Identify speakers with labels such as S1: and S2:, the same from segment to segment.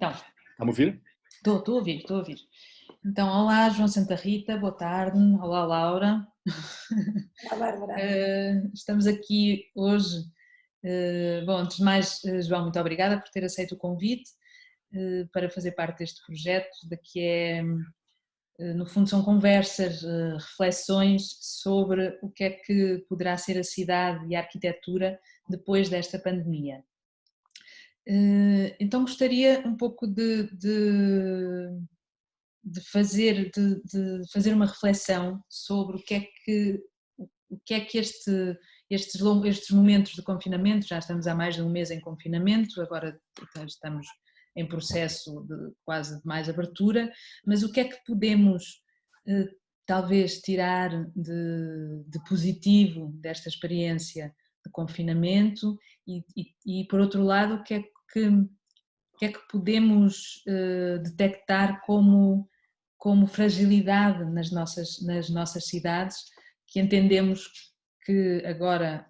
S1: Então,
S2: Está-me a ouvir?
S1: estou a ouvir, estou a ouvir. Então, olá, João Santa Rita, boa tarde. Olá, Laura.
S3: Olá, Bárbara.
S1: Estamos aqui hoje. Bom, antes de mais, João, muito obrigada por ter aceito o convite para fazer parte deste projeto, que é, no fundo, são conversas, reflexões sobre o que é que poderá ser a cidade e a arquitetura depois desta pandemia. Então gostaria um pouco de fazer uma reflexão sobre o que é que estes momentos de confinamento, já estamos há mais de um mês em confinamento, agora estamos em processo de quase de mais abertura, mas o que é que podemos talvez tirar de positivo desta experiência de confinamento e por outro lado o que é que podemos detectar como fragilidade nas nossas cidades, que entendemos que agora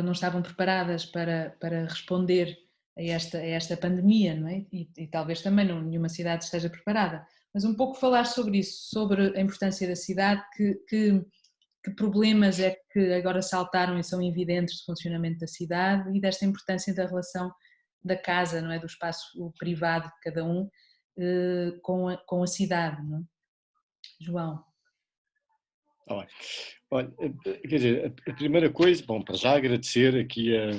S1: não estavam preparadas para responder a esta pandemia, não é? E talvez também nenhuma cidade esteja preparada. Mas um pouco falar sobre isso, sobre a importância da cidade, que problemas é que agora saltaram e são evidentes de funcionamento da cidade e desta importância da relação da casa, não é? Do espaço privado de cada um com a cidade, não é? João.
S2: Bem. Olha, quer dizer, a primeira coisa, bom, para já agradecer aqui a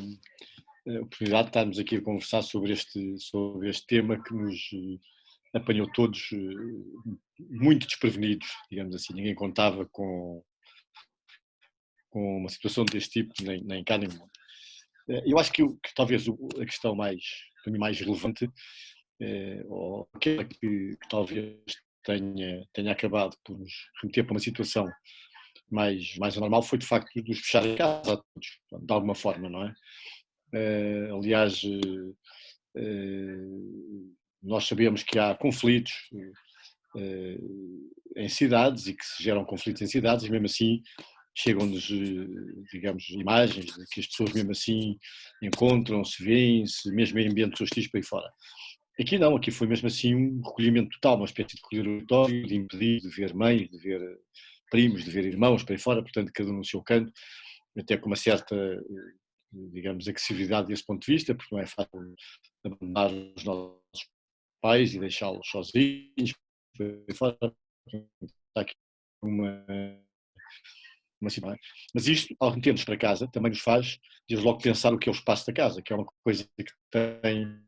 S2: oportunidade de estarmos aqui a conversar sobre este tema que nos apanhou todos muito desprevenidos, digamos assim. Ninguém contava com uma situação deste tipo, nem cá nem lá. Eu acho que talvez a questão para mim, mais relevante, ou aquela que talvez tenha acabado por nos remeter para uma situação mais anormal, foi de facto nos fechar em casa a todos, de alguma forma, não é? Aliás, nós sabemos que há conflitos em cidades e que se geram conflitos em cidades e mesmo assim chegam-nos, digamos, imagens de que as pessoas mesmo assim encontram-se, veem-se, mesmo em ambientes hostis para aí fora. Aqui não, aqui foi mesmo assim um recolhimento total, uma espécie de recolhimento de impedir de ver mães, de ver primos, de ver irmãos para aí fora, portanto cada um no seu canto, até com uma certa, digamos, agressividade desse ponto de vista, porque não é fácil abandonar os nossos pais e deixá-los sozinhos, para aí fora, está aqui uma situação. Mas isto, ao remeter-nos para casa, também nos faz, desde logo, pensar o que é o espaço da casa, que é uma coisa que tem,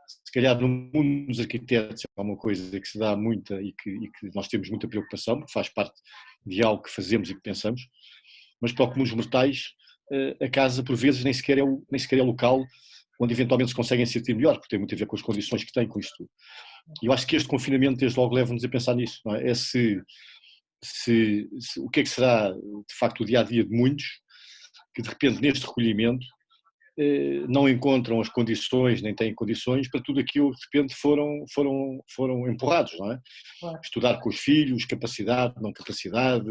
S2: se calhar no mundo dos arquitetos, é uma coisa que se dá muita e que nós temos muita preocupação, porque faz parte de algo que fazemos e que pensamos, mas para alguns mortais, a casa por vezes nem sequer é o local onde eventualmente se conseguem sentir melhor, porque tem muito a ver com as condições que têm com isto tudo. E eu acho que este confinamento desde logo leva-nos a pensar nisso, não é? O que é que será de facto o dia-a-dia de muitos que de repente neste recolhimento não encontram as condições, nem têm condições para tudo aquilo que de repente foram empurrados, não é?
S1: Claro.
S2: Estudar com os filhos, capacidade, não capacidade,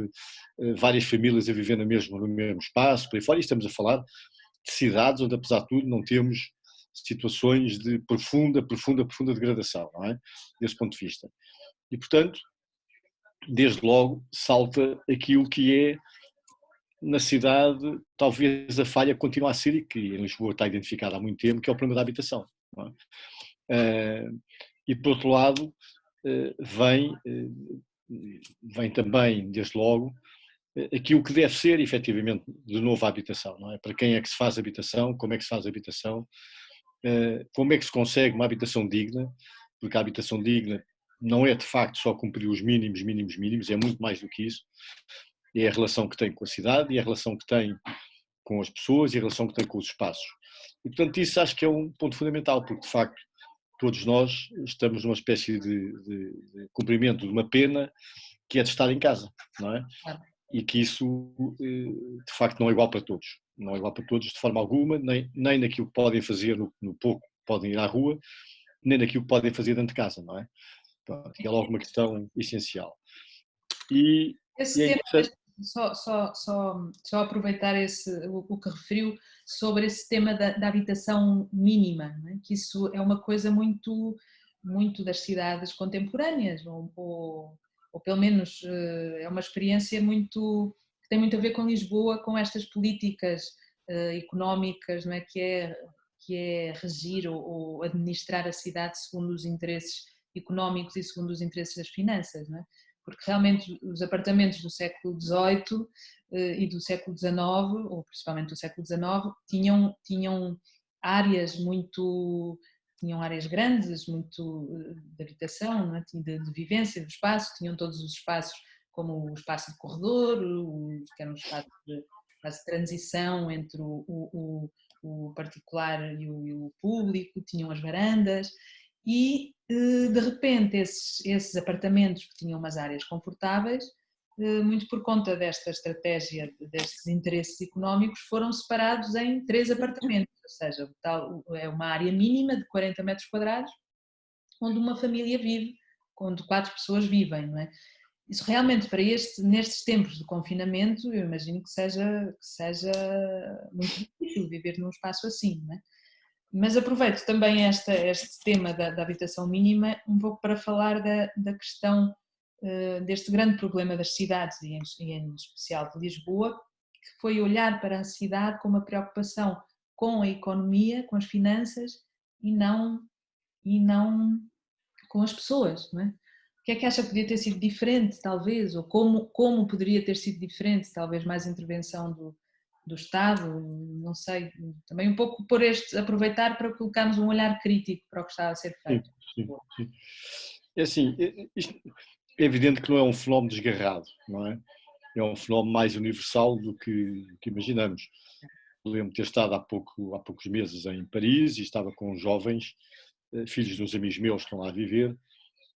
S2: várias famílias a viver no mesmo espaço, por aí fora, e estamos a falar de cidades onde apesar de tudo não temos situações de profunda degradação, não é? Desse ponto de vista. E portanto, desde logo salta aquilo que é na cidade, talvez a falha continue a ser, e que em Lisboa está identificada há muito tempo, que é o problema da habitação. Não é? E por outro lado, vem também, desde logo, aquilo que deve ser, efetivamente, de novo a habitação. Não é? Para quem é que se faz habitação, como é que se faz habitação, como é que se consegue uma habitação digna, porque a habitação digna não é de facto só cumprir os mínimos, é muito mais do que isso. É a relação que tem com a cidade, e a relação que tem com as pessoas, e a relação que tem com os espaços. E portanto isso acho que é um ponto fundamental, porque de facto todos nós estamos numa espécie de cumprimento de uma pena que é de estar em casa, não é? E que isso de facto não é igual para todos. Não é igual para todos de forma alguma, nem naquilo que podem fazer no pouco que podem ir à rua, nem naquilo que podem fazer dentro de casa, não é? Pronto, é logo uma questão essencial. E
S1: Esse
S2: é
S1: tema,
S2: interessante.
S1: só aproveitar o que referiu sobre esse tema da habitação mínima, não é? Que isso é uma coisa muito, muito das cidades contemporâneas, ou pelo menos é uma experiência muito, que tem muito a ver com Lisboa, com estas políticas económicas, não é? Que é regir ou administrar a cidade segundo os interesses económicos e segundo os interesses das finanças, não é? Porque realmente os apartamentos do século XVIII e do século XIX, ou principalmente do século XIX, tinham áreas muito, tinham áreas grandes, muito de habitação, não é? De vivência do espaço, tinham todos os espaços, como o espaço de corredor, que era um espaço de transição entre o particular e o público, tinham as varandas, e de repente esses apartamentos que tinham umas áreas confortáveis, muito por conta desta estratégia, destes interesses económicos, foram separados em 3 apartamentos, ou seja, é uma área mínima de 40 metros quadrados, onde uma família vive, onde 4 pessoas vivem, não é? Isso realmente para nestes tempos de confinamento, eu imagino que seja muito difícil viver num espaço assim, não é? Mas aproveito também este tema da habitação mínima um pouco para falar da questão deste grande problema das cidades e em especial de Lisboa, que foi olhar para a cidade com uma preocupação com a economia, com as finanças e não com as pessoas, não é? O que é que acha que podia ter sido diferente, talvez, ou como poderia ter sido diferente, talvez mais intervenção do Estado, não sei, também um pouco aproveitar para colocarmos um olhar crítico para o que está a ser
S2: Sim,
S1: feito.
S2: sim, sim. É assim, isto é evidente que não é um fenómeno desgarrado, não é? É um fenómeno mais universal do que imaginamos. Lembro de ter estado há poucos meses em Paris e estava com jovens, filhos de uns amigos meus que estão lá a viver,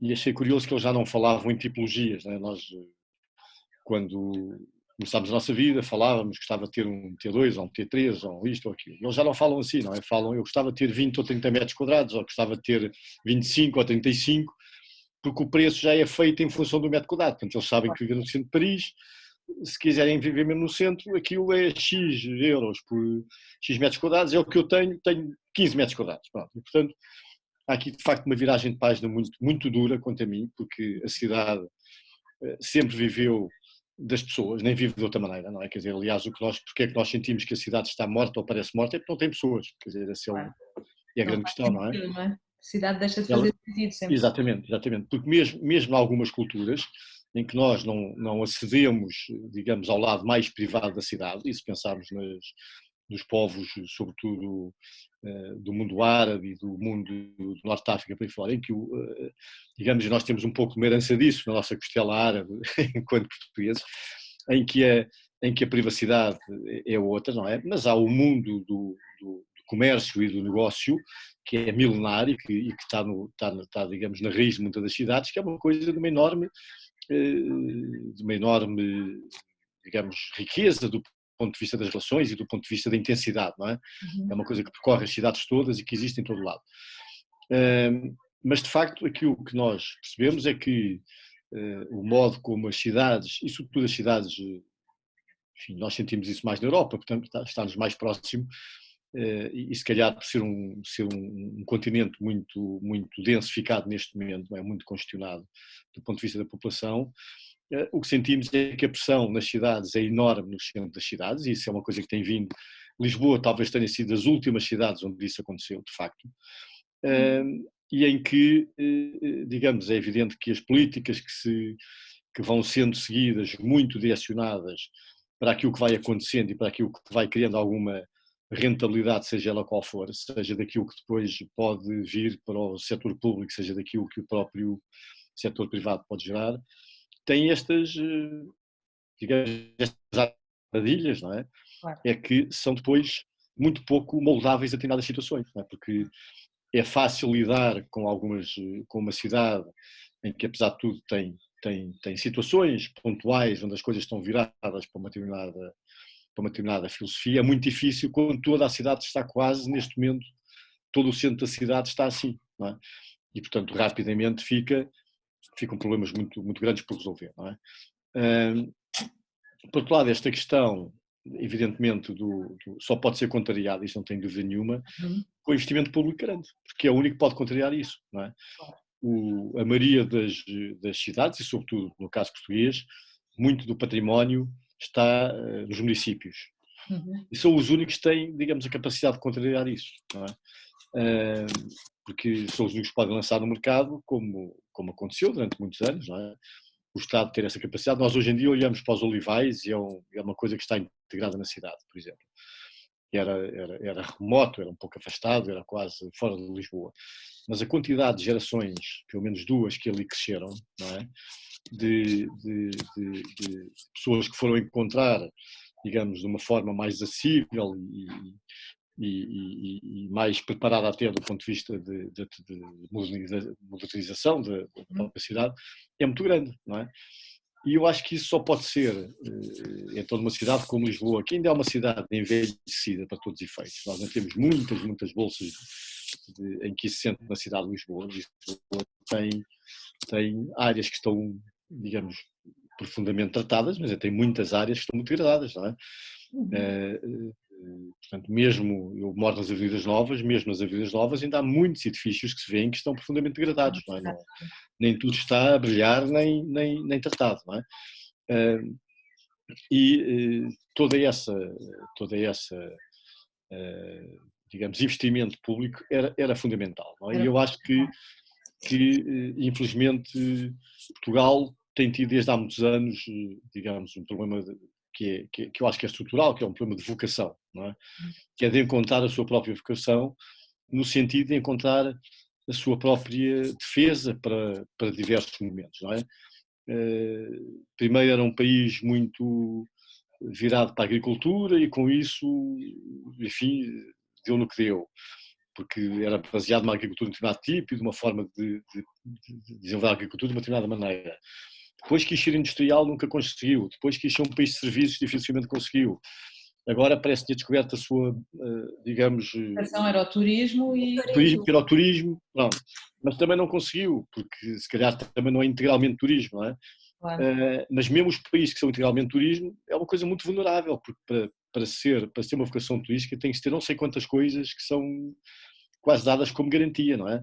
S2: e achei curioso que eles já não falavam em tipologias, né? Nós, quando começámos a nossa vida, falávamos que gostava de ter um T2 ou um T3 ou isto ou aquilo. Eles já não falam assim, não é? Falam, eu gostava de ter 20 ou 30 metros quadrados, ou gostava de ter 25 ou 35, porque o preço já é feito em função do metro quadrado. Portanto, eles sabem que vivem no centro de Paris, se quiserem viver mesmo no centro, aquilo é X euros por X metros quadrados, é o que eu tenho 15 metros quadrados. Pronto. E, portanto, há aqui de facto uma viragem de página muito, muito dura quanto a mim, porque a cidade sempre viveu das pessoas, nem vive de outra maneira, não é? Quer dizer, aliás, porque é que nós sentimos que a cidade está morta ou parece morta é porque não tem pessoas, quer dizer, essa é a
S1: Não
S2: grande
S1: faz
S2: questão, não é?
S1: sentido, não é? A cidade deixa de
S2: Ela,
S1: fazer sentido sempre.
S2: exatamente, porque mesmo em algumas culturas em que nós não acedemos, digamos, ao lado mais privado da cidade, e se pensarmos nos povos, sobretudo do mundo árabe e do mundo do Norte de África para aí fora, em que, digamos, nós temos um pouco de uma herança disso na nossa costela árabe, enquanto portugueses, em que a privacidade é outra, não é? Mas há o mundo do comércio e do negócio, que é milenário e que está, digamos, na raiz de muitas das cidades, que é uma coisa de uma enorme, digamos, riqueza do ponto de vista das relações e do ponto de vista da intensidade, não é? É uma coisa que percorre as cidades todas e que existe em todo lado. Mas, de facto, aquilo que nós percebemos é que o modo como as cidades, e sobretudo as cidades, enfim, nós sentimos isso mais na Europa, portanto está-nos mais próximo, e se calhar por ser um continente muito, muito densificado neste momento, não é? Muito congestionado do ponto de vista da população, o que sentimos é que a pressão nas cidades é enorme no centro das cidades, e isso é uma coisa que tem vindo. Lisboa talvez tenha sido das últimas cidades onde isso aconteceu, de facto, e em que, digamos, é evidente que as políticas que vão sendo seguidas, muito direcionadas para aquilo que vai acontecendo e para aquilo que vai criando alguma rentabilidade, seja ela qual for, seja daquilo que depois pode vir para o setor público, seja daquilo que o próprio setor privado pode gerar, tem digamos, estas armadilhas, não é?
S1: Claro.
S2: É que são depois muito pouco moldáveis a determinadas situações, não é? Porque é fácil lidar com uma cidade em que, apesar de tudo, tem situações pontuais onde as coisas estão viradas para uma determinada filosofia. É muito difícil quando toda a cidade está quase, neste momento, todo o centro da cidade está assim, não é? E, portanto, rapidamente ficam problemas muito, muito grandes por resolver, não é? Por outro lado, esta questão, evidentemente, só pode ser contrariada, isso não tem dúvida nenhuma, com o investimento público grande, porque é o único que pode contrariar isso, não é? A maioria das cidades, e sobretudo no caso português, muito do património está nos municípios. E são os únicos que têm, digamos, a capacidade de contrariar isso, não é? Porque são os únicos que podem lançar no mercado, como aconteceu durante muitos anos, não é? O Estado ter essa capacidade. Nós hoje em dia olhamos para os olivais e é uma coisa que está integrada na cidade, por exemplo. Era remoto, era um pouco afastado, era quase fora de Lisboa. Mas a quantidade de gerações, pelo menos duas, que ali cresceram, não é? De pessoas que foram encontrar, digamos, de uma forma mais acessível e mais preparada até do ponto de vista de modernização da própria cidade, é muito grande, não é? E eu acho que isso só pode ser, então, numa cidade como Lisboa, que ainda é uma cidade envelhecida para todos os efeitos. Nós não temos muitas bolsas em que isso se sente na cidade de Lisboa. Lisboa tem áreas que estão, digamos, profundamente tratadas, mas tem muitas áreas que estão muito degradadas, não é? Portanto, mesmo eu moro nas Avenidas Novas, mesmo nas Avenidas Novas ainda há muitos edifícios que se vêem que estão profundamente degradados, não é? Nem tudo está a brilhar nem tratado, não é? E toda essa digamos, investimento público era fundamental, não é? E eu acho que infelizmente Portugal tem tido desde há muitos anos, digamos, um problema que eu acho que é estrutural, que é um problema de vocação, não é? Que é de encontrar a sua própria vocação, no sentido de encontrar a sua própria defesa para diversos momentos, não é? Primeiro era um país muito virado para a agricultura e com isso, enfim, deu no que deu, porque era baseado numa agricultura de um determinado tipo e de uma forma de desenvolver a agricultura de uma determinada maneira. Depois quis ser industrial, nunca conseguiu. Depois quis ser um país de serviços, dificilmente conseguiu. Agora parece que tinha descoberto a sua, digamos...
S1: A ação era o turismo e...
S2: Turismo, que era o turismo, pronto. Mas também não conseguiu, porque se calhar também não é integralmente turismo, não é? Claro. Mas mesmo os países que são integralmente turismo, é uma coisa muito vulnerável, porque para ser uma vocação turística tem que ter não sei quantas coisas que são quase dadas como garantia, não é?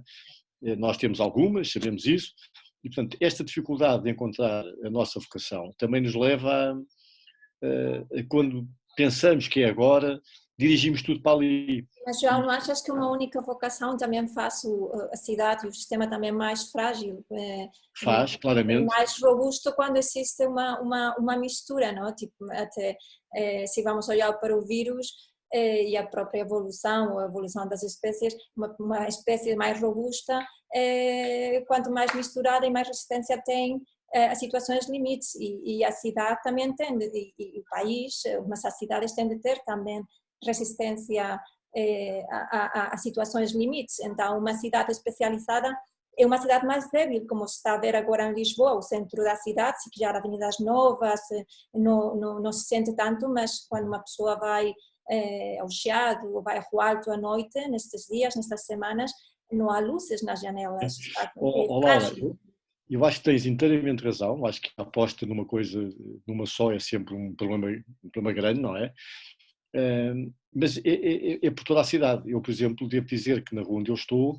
S2: Nós temos algumas, sabemos isso, e portanto esta dificuldade de encontrar a nossa vocação também nos leva a quando pensamos que é agora, dirigimos tudo para ali.
S3: Mas, João, não achas que uma única vocação também faz a cidade e o sistema também mais frágil?
S2: Faz, claramente.
S3: Mais robusto quando existe uma mistura, não? Tipo, até se vamos olhar para o vírus e a própria evolução, a evolução das espécies, uma espécie mais robusta, quanto mais misturada e mais resistência tem a situações limites, e a cidade também tem, e o país, mas as cidades têm de ter também resistência a situações limites. Então, uma cidade especializada é uma cidade mais débil, como se está a ver agora em Lisboa, o centro da cidade, se criar avenidas novas, não se sente tanto, mas quando uma pessoa vai ao Chiado ou vai a Rua Alto à noite, nestes dias, nestas semanas, não há luzes nas janelas.
S2: Laura, eu acho que tens inteiramente razão. Eu acho que a aposta numa coisa, numa só, é sempre um problema grande, não é? Mas é por toda a cidade. Eu, por exemplo, devo dizer que na rua onde eu estou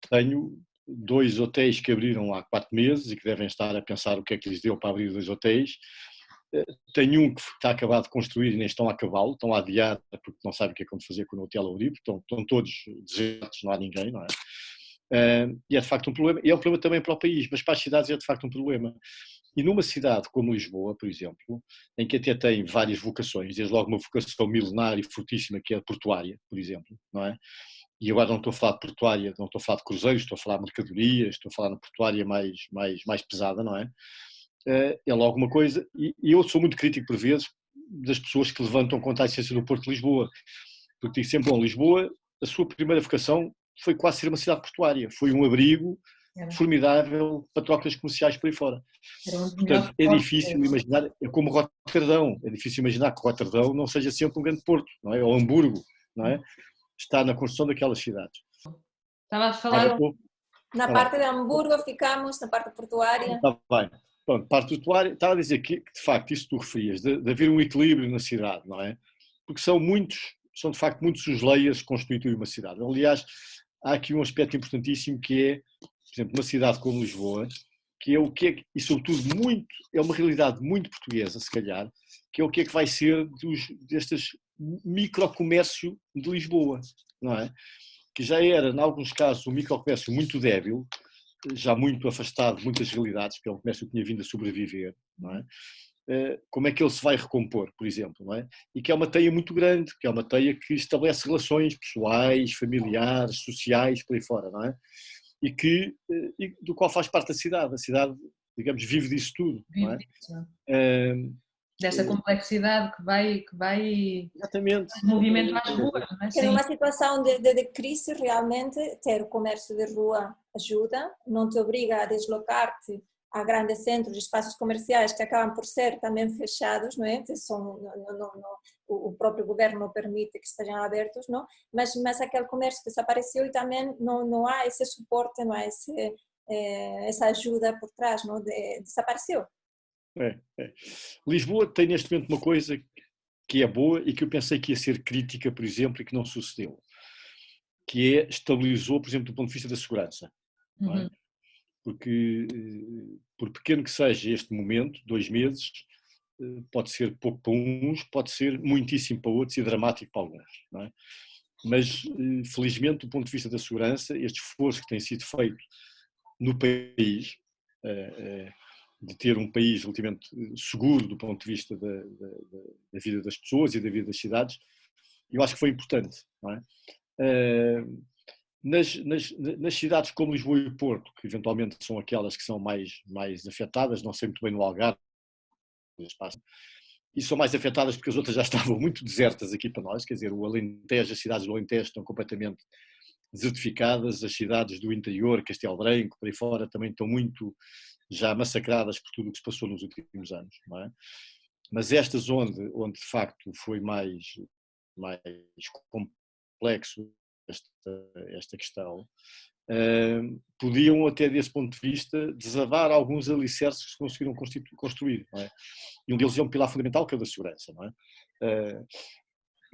S2: tenho 2 hotéis que abriram há 4 meses e que devem estar a pensar o que é que lhes deu para abrir 2 hotéis. Tenho um que está acabado de construir e nem estão a acabá-lo, estão a adiar porque não sabem o que é que vão fazer quando o hotel abrir, estão todos desertos, não há ninguém, não é? E é de facto um problema, e é um problema também para o país, mas para as cidades é de facto um problema. E numa cidade como Lisboa, por exemplo, em que até tem várias vocações, desde logo uma vocação milenar e fortíssima que é a portuária, por exemplo, não é? E agora não estou a falar de portuária, não estou a falar de cruzeiros, estou a falar de mercadorias, estou a falar de portuária mais pesada, não é? É logo uma coisa, e eu sou muito crítico por vezes das pessoas que levantam contra a existência do Porto de Lisboa, porque digo sempre, bom, Lisboa, a sua primeira vocação foi quase ser uma cidade portuária, foi um abrigo formidável para trocas comerciais por aí fora. Portanto, é difícil imaginar, é como Roterdão, é difícil imaginar que Roterdão não seja sempre um grande porto, não é? Ou Hamburgo, não é? Está na construção daquelas cidades.
S1: Estava a falar...
S3: Na parte de Hamburgo ficamos, na parte portuária.
S2: Está bem. Pronto, parte do titular, estava a dizer que, de facto, isso que tu referias, de haver um equilíbrio na cidade, não é? Porque são de facto muitos os layers que constituem uma cidade. Aliás, há aqui um aspecto importantíssimo que é, por exemplo, uma cidade como Lisboa, que é o que é, e sobretudo é uma realidade muito portuguesa, se calhar, que é o que é que vai ser destes microcomércio de Lisboa, não é? Que já era, em alguns casos, um microcomércio muito débil, já muito afastado de muitas realidades, porque é um comércio que tinha vindo a sobreviver, não é? Como é que ele se vai recompor, por exemplo, não é? E que é uma teia muito grande, que é uma teia que estabelece relações pessoais, familiares, sociais, por aí fora, não é? E do qual faz parte a cidade, digamos, vive disso tudo, não
S1: Vive
S2: é?
S1: disso, não
S2: É,
S1: é? Dessa complexidade que vai
S2: exatamente.
S1: movimento às ruas, não é?
S3: Que
S1: Sim.
S3: numa situação de crise, realmente, ter o comércio de rua ajuda, não te obriga a deslocar-te a grandes centros, espaços comerciais que acabam por ser também fechados, não é? O próprio governo não permite que estejam abertos, não? Mas aquele comércio desapareceu e também não há esse suporte, não há essa ajuda por trás, não? Desapareceu.
S2: É. Lisboa tem neste momento uma coisa que é boa e que eu pensei que ia ser crítica, por exemplo, e que não sucedeu, que estabilizou, por exemplo, do ponto de vista da segurança. Não é? Porque, por pequeno que seja este momento, 2 meses, pode ser pouco para uns, pode ser muitíssimo para outros e dramático para alguns. Não é? Mas, felizmente, do ponto de vista da segurança, este esforço que tem sido feito no país, de ter um país relativamente seguro do ponto de vista da vida das pessoas e da vida das cidades, eu acho que foi importante. Não é? Nas cidades como Lisboa e Porto, que eventualmente são aquelas que são mais afetadas, não sei muito bem no Algarve, e são mais afetadas porque as outras já estavam muito desertas aqui para nós, quer dizer, o Alentejo, as cidades do Alentejo estão completamente desertificadas, as cidades do interior, Castelo Branco, por aí fora, também estão muito já massacradas por tudo o que se passou nos últimos anos, não é? Mas estas onde de facto foi mais complexo esta questão, podiam até desse ponto de vista desavar alguns alicerces que se conseguiram construir, não é? E um deles é um pilar fundamental que é o da segurança, não é?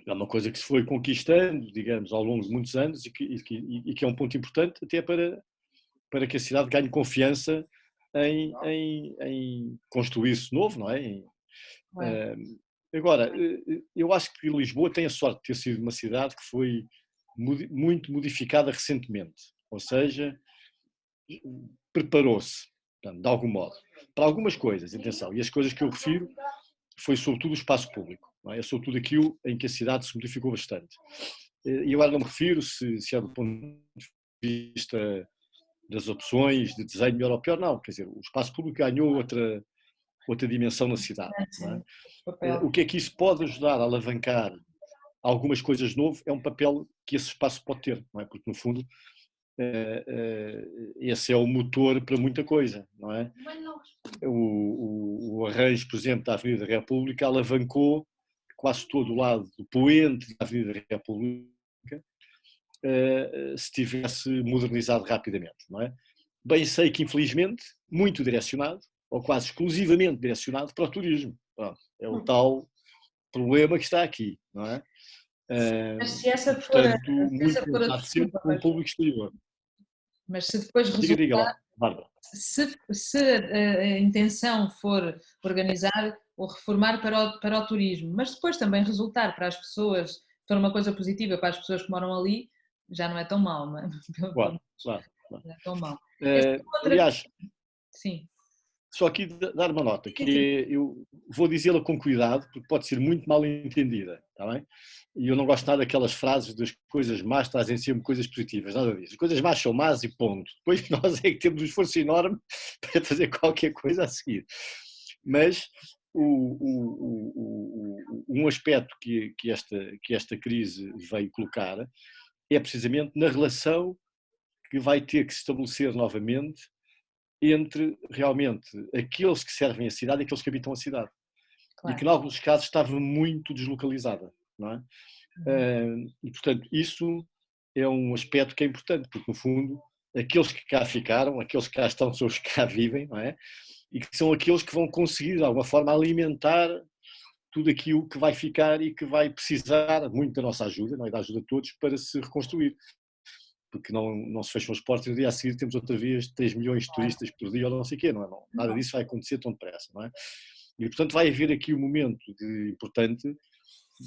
S2: É uma coisa que se foi conquistando, digamos, ao longo de muitos anos e que é um ponto importante até para que a cidade ganhe confiança em construir-se novo, não é? Agora, eu acho que Lisboa tem a sorte de ter sido uma cidade que foi muito modificada recentemente, ou seja, preparou-se, de algum modo, para algumas coisas, atenção, e as coisas que eu refiro foi sobretudo o espaço público, não é? É sobretudo aquilo em que a cidade se modificou bastante. E agora não me refiro se é do ponto de vista das opções, de desenho melhor ou pior, não, quer dizer, o espaço público ganhou outra dimensão na cidade. Não é? O que é que isso pode ajudar a alavancar algumas coisas de novo é um papel que esse espaço pode ter, não é? Porque no fundo esse é o motor para muita coisa, não é? O arranjo, por exemplo, da Avenida da República alavancou quase todo o lado do poente da Avenida da República se tivesse modernizado rapidamente, não é? Bem sei que, infelizmente, muito direcionado, ou quase exclusivamente direcionado para o turismo. Pronto, é o tal problema que está aqui, não é?
S1: Mas se essa for,
S2: portanto, muito pensado sempre com o público exterior.
S1: Mas se depois
S2: Diga lá, Bárbara.
S1: Se a intenção for organizar ou reformar para o turismo, mas depois também resultar para as pessoas, for uma coisa positiva para as pessoas que moram ali, já não é tão mal, não é?
S2: Claro.
S1: Não é tão mal.
S2: Aliás,
S1: sim.
S2: só aqui dar uma nota, que eu vou dizê-la com cuidado, porque pode ser muito mal entendida, está bem? E eu não gosto nada daquelas frases das coisas más trazem sempre coisas positivas, nada disso. As coisas más são más e ponto. Depois nós é que temos um esforço enorme para fazer qualquer coisa a seguir. Mas um aspecto que esta crise veio colocar é precisamente na relação que vai ter que se estabelecer novamente entre realmente aqueles que servem a cidade e aqueles que habitam a cidade. Claro. E que em alguns casos estava muito deslocalizada, não é? E portanto isso é um aspecto que é importante, porque no fundo aqueles que cá ficaram, aqueles que cá estão são os que cá vivem, não é? e que são aqueles que vão conseguir, de alguma forma, alimentar tudo aquilo que vai ficar e que vai precisar muito da nossa ajuda, não é? Da ajuda de todos, para se reconstruir. Porque não se fecham as portas e no dia a seguir temos outra vez 3 milhões de turistas por dia ou não sei o quê, não é? Nada disso vai acontecer tão depressa, não é? E, portanto, vai haver aqui um momento importante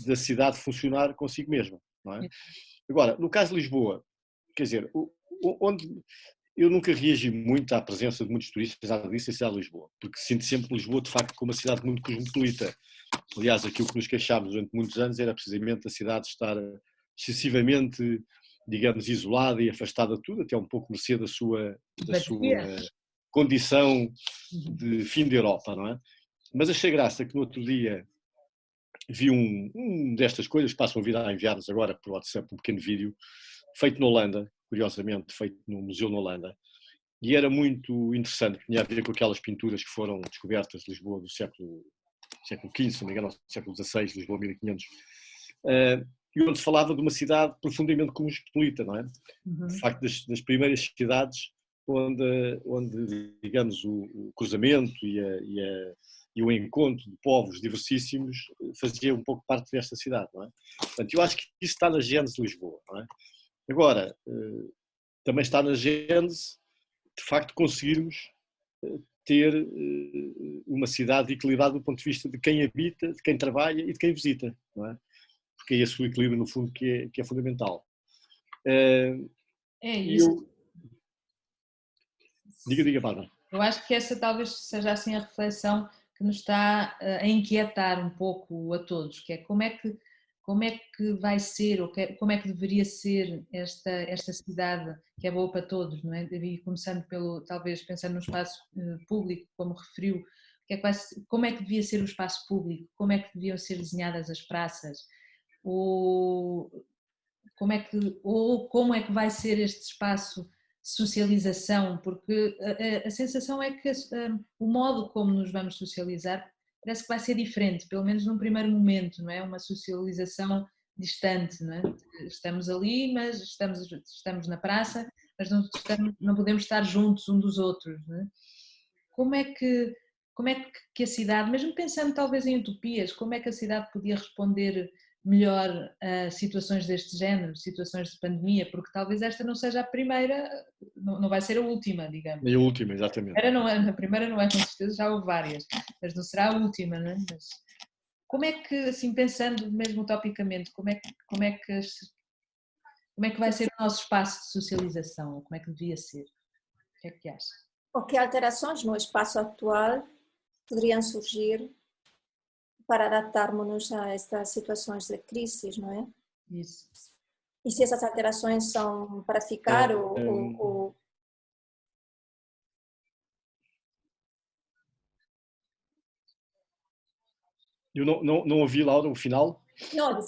S2: da cidade funcionar consigo mesma, não é? Agora, no caso de Lisboa, quer dizer, onde eu nunca reagi muito à presença de muitos turistas, nada disso, em cidade de Lisboa, porque sinto sempre Lisboa, de facto, como uma cidade muito cosmopolita. Aliás, aquilo que nos queixámos durante muitos anos era precisamente a cidade estar excessivamente, digamos, isolada e afastada de tudo, até um pouco mercê da sua condição de fim de Europa, não é? Mas achei graça que no outro dia vi um destas coisas, passam a vir a enviar-nos agora por WhatsApp um pequeno vídeo, feito na Holanda, curiosamente, feito no museu na Holanda, e era muito interessante, tinha a ver com aquelas pinturas que foram descobertas de Lisboa do século XV, se não me engano, século XVI, Lisboa 1500, e onde se falava de uma cidade profundamente cosmopolita, não é? De facto, das primeiras cidades onde digamos, o cruzamento e o encontro de povos diversíssimos fazia um pouco parte desta cidade, não é? Portanto, eu acho que isso está na gênese de Lisboa, não é? Agora, também está na gênese, de facto, conseguirmos ter uma cidade equilibrada do ponto de vista de quem habita, de quem trabalha e de quem visita, não é? Porque é esse o equilíbrio, no fundo, que é fundamental.
S1: É isso.
S2: Diga, Bárbara.
S1: Eu acho que essa talvez seja assim a reflexão que nos está a inquietar um pouco a todos, que é como é que vai ser, ou como é que deveria ser esta cidade que é boa para todos, não é? E começando talvez pensando no espaço público, como referiu, como é que devia ser o espaço público, como é que deviam ser desenhadas as praças, ou como é que vai ser este espaço de socialização, porque a sensação é que o modo como nos vamos socializar parece que vai ser diferente, pelo menos num primeiro momento, não é? Uma socialização distante, não é? Estamos ali, mas estamos na praça, mas não podemos estar juntos um dos outros, não é? Como é que a cidade, mesmo pensando talvez em utopias, como é que a cidade podia responder melhor a situações deste género, situações de pandemia, porque talvez esta não seja a primeira, não vai ser a última, digamos.
S2: Nem a última, exatamente.
S1: A primeira não é, com certeza, já houve várias, mas não será a última, não é? Mas como é que, assim, pensando mesmo utopicamente, como é que vai ser o nosso espaço de socialização, ou como é que devia ser? O que é que acha?
S3: Ou que alterações no espaço atual poderiam surgir para adaptarmos-nos a estas situações de crise, não é?
S1: Isso.
S3: E se essas alterações são para ficar ou...
S2: Eu não ouvi, Laura, o final.
S3: Não,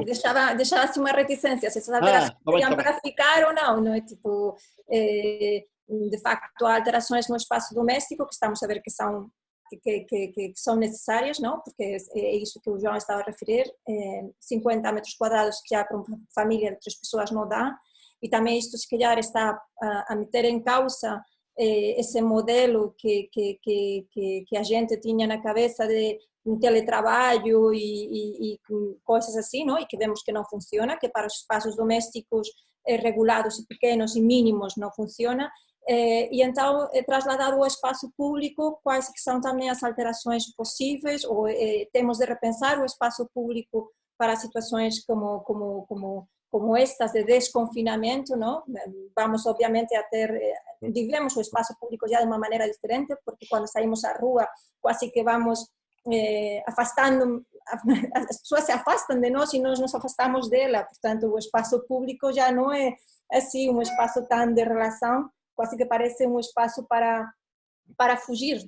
S3: deixava assim uma reticência, se essas alterações seriam para ficar ou não é? Tipo, de facto, há alterações no espaço doméstico que estamos a ver que são necessárias, não? Porque é isso que o João estava a referir, 50 metros quadrados que há para uma família de 3 pessoas não dá, e também isto se calhar está a meter em causa esse modelo que a gente tinha na cabeça de um teletrabalho e coisas assim, não? E que vemos que não funciona, que para os espaços domésticos regulados e pequenos e mínimos não funciona, e então trasladado ao espaço público, quais que são também as alterações possíveis, ou temos de repensar o espaço público para situações como estas de desconfinamento, não? Vamos obviamente a vivemos o espaço público já de uma maneira diferente, porque quando saímos à rua quase que vamos afastando, as pessoas se afastam de nós e nós nos afastamos dela, portanto o espaço público já não é assim um espaço tão de relação, quase que parece um espaço para fugir,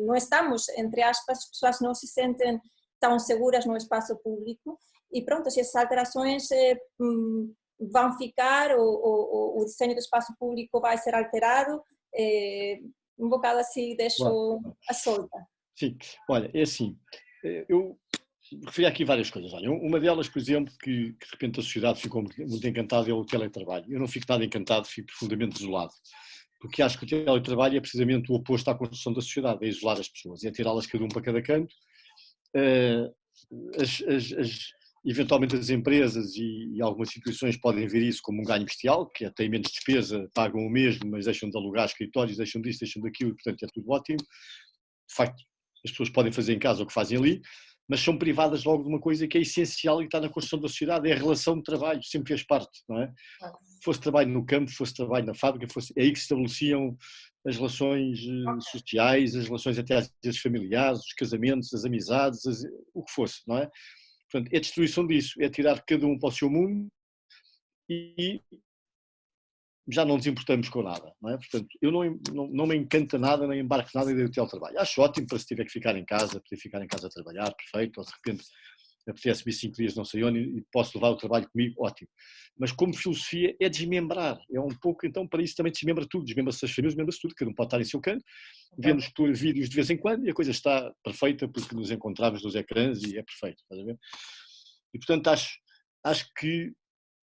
S3: não estamos, entre aspas, as pessoas não se sentem tão seguras no espaço público, e pronto, se essas alterações vão ficar, o desenho do espaço público vai ser alterado, um bocado assim deixo a solta.
S2: Sim, olha, é assim, eu referi aqui várias coisas. Olha, uma delas, por exemplo, que de repente a sociedade ficou muito encantada é o teletrabalho. Eu não fico nada encantado, fico profundamente desolado, porque acho que o teletrabalho é precisamente o oposto à construção da sociedade, é isolar as pessoas, é tirá-las cada um para cada canto. Eventualmente as empresas e algumas instituições podem ver isso como um ganho bestial, que é têm menos despesa, pagam o mesmo, mas deixam de alugar escritórios, deixam disto, deixam daquilo, e portanto é tudo ótimo. De facto, as pessoas podem fazer em casa o que fazem ali, mas são privadas logo de uma coisa que é essencial e que está na construção da sociedade, é a relação de trabalho, sempre fez parte, não é? Fosse trabalho no campo, fosse trabalho na fábrica, é aí que se estabeleciam as relações sociais, as relações até às vezes familiares, os casamentos, as amizades, o que fosse, não é? Portanto, é a destruição disso, é tirar cada um para o seu mundo e já não nos importamos com nada, não é? Portanto, eu não me encanta nada, nem embarco nada em teletrabalho. Acho ótimo para se tiver que ficar em casa, poder ficar em casa a trabalhar, perfeito, ou de repente apetece-me 5 dias não sei onde e posso levar o trabalho comigo, ótimo. Mas como filosofia é desmembrar, é um pouco, então para isso também desmembra tudo, desmembra-se as famílias, desmembra-se tudo, cada um pode estar em seu canto, vemos por vídeos de vez em quando e a coisa está perfeita porque nos encontramos nos ecrãs e é perfeito, estás a ver? E portanto acho que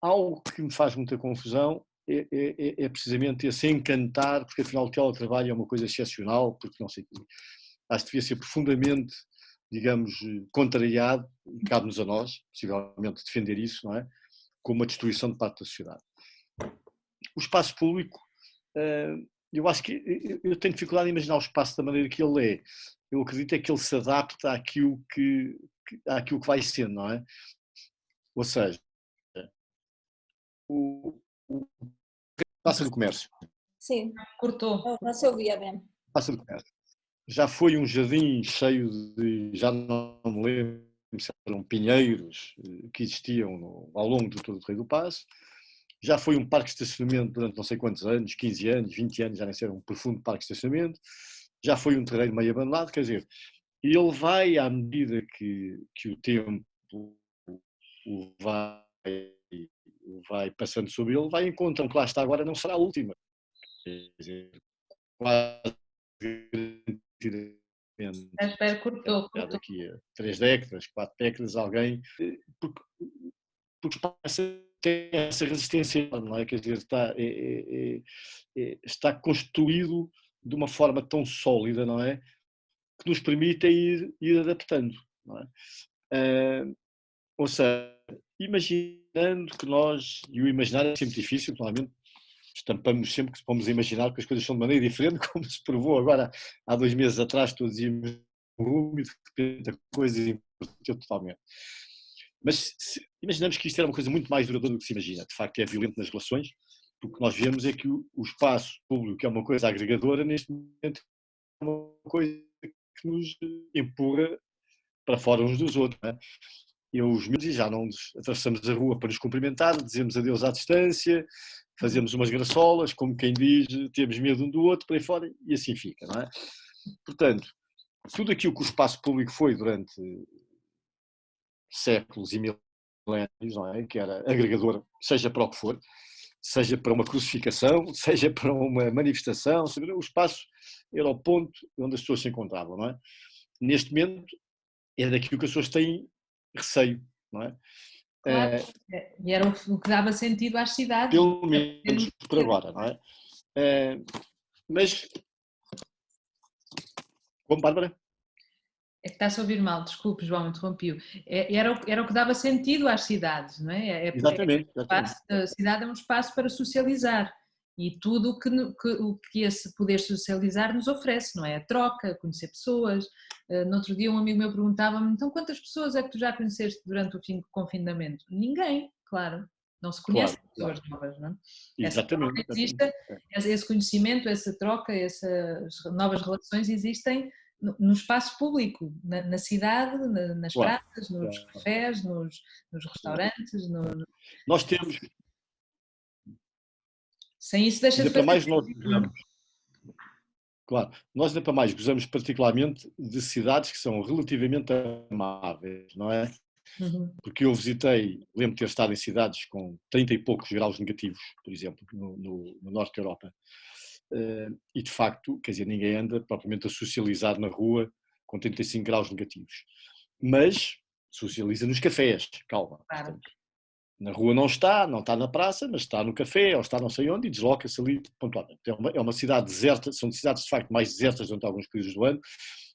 S2: algo que me faz muita confusão é precisamente esse encantar, porque afinal o teletrabalho é uma coisa excepcional, porque não sei, acho que devia ser profundamente, digamos, contrariado, e cabe-nos a nós, possivelmente, defender isso, não é? Como uma destruição de parte da sociedade. O espaço público, eu acho que, eu tenho dificuldade em imaginar o espaço da maneira que ele é. Eu acredito é que ele se adapta àquilo que vai sendo, não é? Ou seja, o Praça do Comércio.
S3: Sim,
S1: Cortou.
S3: não se ouvia bem.
S2: Praça do Comércio. Já foi um jardim cheio de, já não me lembro se eram pinheiros que existiam ao longo de todo o Terreiro do Paço. Já foi um parque de estacionamento durante não sei quantos anos, 15 anos, 20 anos, já nem sei, era um profundo parque de estacionamento. Já foi um terreiro meio abandonado, quer dizer, ele vai, à medida que o tempo o vai passando sobre ele, vai encontrar que lá está agora não será a última. Quer dizer, quase garantidamente.
S1: Espera, cortou.
S2: Daqui a 3 décadas, 4 décadas, alguém. Porque tem essa resistência, não é? Quer dizer, está constituído de uma forma tão sólida, não é? Que nos permite ir adaptando, não é? Ou seja, imaginando que nós, e o imaginar é sempre difícil, normalmente estampamos sempre que vamos imaginar que as coisas são de maneira diferente, como se provou agora há 2 meses atrás, todos íamos no rumo e de repente a coisa inverteu totalmente. Mas imaginamos que isto era uma coisa muito mais duradoura do que se imagina, de facto é violento nas relações, porque o que nós vemos é que o espaço público, que é uma coisa agregadora, neste momento é uma coisa que nos empurra para fora uns dos outros, não é? Os miúdos já não atravessamos a rua para nos cumprimentar, dizemos adeus à distância, fazemos umas graçolas, como quem diz, temos medo um do outro, para aí fora, e assim fica, não é? Portanto, tudo aquilo que o espaço público foi durante séculos e milénios, não é? Que era agregador, seja para o que for, seja para uma crucificação, seja para uma manifestação, o espaço era o ponto onde as pessoas se encontravam, não é? Neste momento, é daquilo que as pessoas têm receio, não é?
S1: Claro, e era o que dava sentido às cidades.
S2: Pelo menos por agora, não é? Mas, como Bárbara?
S1: É que está-se a ouvir mal, desculpe, João, interrompi-o. Era o que dava sentido às cidades, não é?
S2: Exatamente.
S1: A cidade é um espaço para socializar e tudo o que esse poder socializar nos oferece, não é? A troca, conhecer pessoas. No outro dia um amigo meu perguntava-me, então quantas pessoas é que tu já conheceste durante o fim do confinamento? Ninguém, claro. Não se conhecem pessoas novas, não é?
S2: Exatamente.
S1: Esse conhecimento, essa troca, essas novas relações existem no espaço público, na cidade, nas praças, nos cafés, nos restaurantes.
S2: Nós temos.
S1: Sem isso deixa de fazer.
S2: Claro, nós ainda para mais gozamos particularmente de cidades que são relativamente amáveis, não é?
S1: Uhum.
S2: Porque eu visitei, lembro de ter estado em cidades com 30 e poucos graus negativos, por exemplo, no norte da Europa. E de facto, quer dizer, ninguém anda propriamente a socializar na rua com 35 graus negativos. Mas socializa nos cafés, calma.
S1: Claro.
S2: Portanto, Na rua não está na praça, mas está no café ou está não sei onde e desloca-se ali pontualmente. É uma cidade deserta, são cidades de facto mais desertas durante alguns períodos do ano.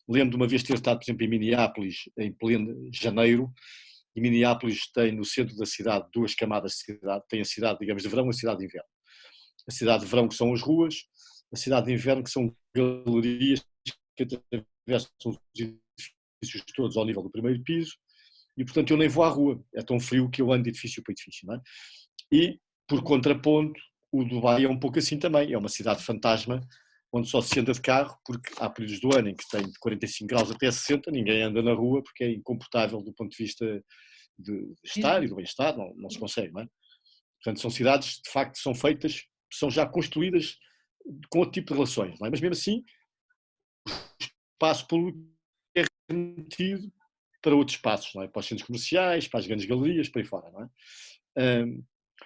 S2: Lembro de uma vez ter estado, por exemplo, em Minneapolis, em pleno janeiro, e Minneapolis tem no centro da cidade 2 camadas de cidade. Tem a cidade, digamos, de verão e a cidade de inverno. A cidade de verão, que são as ruas, a cidade de inverno, que são galerias que atravessam os edifícios todos ao nível do primeiro piso, e portanto eu nem vou à rua, é tão frio que eu ando de edifício para edifício, não é? E, por contraponto, o Dubai é um pouco assim também, é uma cidade fantasma, onde só se anda de carro, porque há períodos do ano em que tem de 45 graus até 60, ninguém anda na rua porque é incomportável do ponto de vista de estar e do bem-estar, não se consegue, não é? Portanto, são cidades, de facto, são feitas, são já construídas com outro tipo de relações, não é? Mas mesmo assim, o espaço público é remetido para outros espaços, não é? Para os centros comerciais, para as grandes galerias, para aí fora, não é?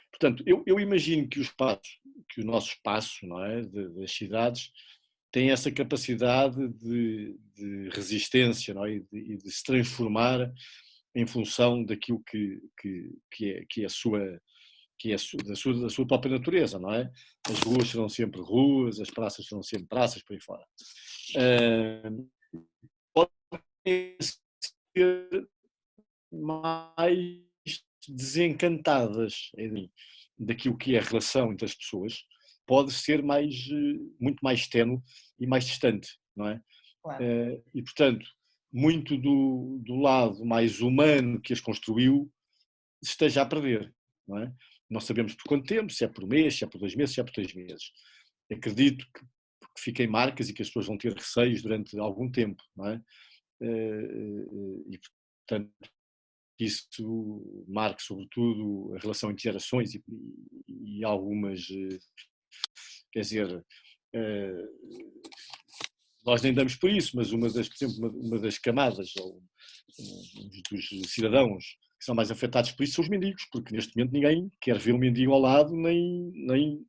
S2: Portanto, eu imagino que que o nosso espaço, não é, das cidades, tem essa capacidade de resistência, não é, e de se transformar em função daquilo que é a sua da sua própria natureza, não é? As ruas serão sempre ruas, as praças serão sempre praças, por aí fora. Podem ser mais desencantadas daquilo que é a relação entre as pessoas, pode ser muito mais ténue e mais distante, não é?
S1: Claro.
S2: E, portanto, muito do lado mais humano que as construiu esteja a perder, não é? Não sabemos por quanto tempo, se é por mês, se é por 2 meses, se é por 3 meses. Acredito que fiquem marcas e que as pessoas vão ter receios durante algum tempo, não é? E, portanto, isso marque sobretudo a relação entre gerações e algumas, quer dizer, nós nem damos por isso, mas por exemplo, uma das camadas ou dos cidadãos que são mais afetados por isso são os mendigos, porque neste momento ninguém quer ver um mendigo ao lado nem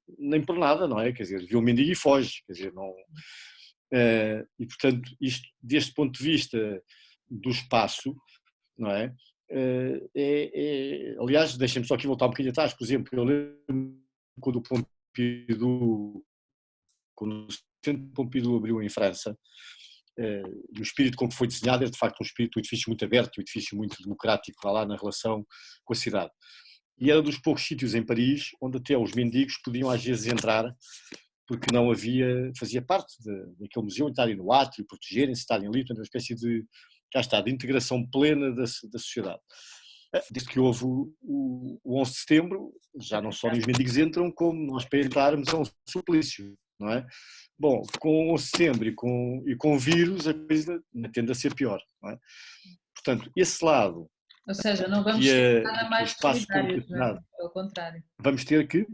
S2: por nada, não é? Quer dizer, vê um mendigo e foge, quer dizer, não... E portanto, isto, deste ponto de vista do espaço, não é? Aliás, deixem-me só aqui voltar um bocadinho atrás, por exemplo, eu lembro quando o Pompidou, quando o Centro Pompidou abriu em França, e o espírito com que foi desenhado é de facto um edifício muito aberto, um edifício muito democrático, lá na relação com a cidade. E era dos poucos sítios em Paris onde até os mendigos podiam às vezes entrar, porque não havia, fazia parte daquele museu, estarem no átrio, protegerem-se, estarem ali, portanto, uma espécie de, cá está, de integração plena da sociedade. Desde que houve o 11 de setembro, já não só os mendigos entram, como nós para entrarmos é um suplício, não é? Bom, com o 11 de setembro e com o vírus, a coisa tende a ser pior, não é? Portanto, esse lado,
S1: Ou seja, não vamos
S2: que,
S1: ser
S2: de
S1: nada
S2: que o
S1: mais
S2: espaço público
S1: solidários, não é? Pelo contrário.
S2: vamos ter que...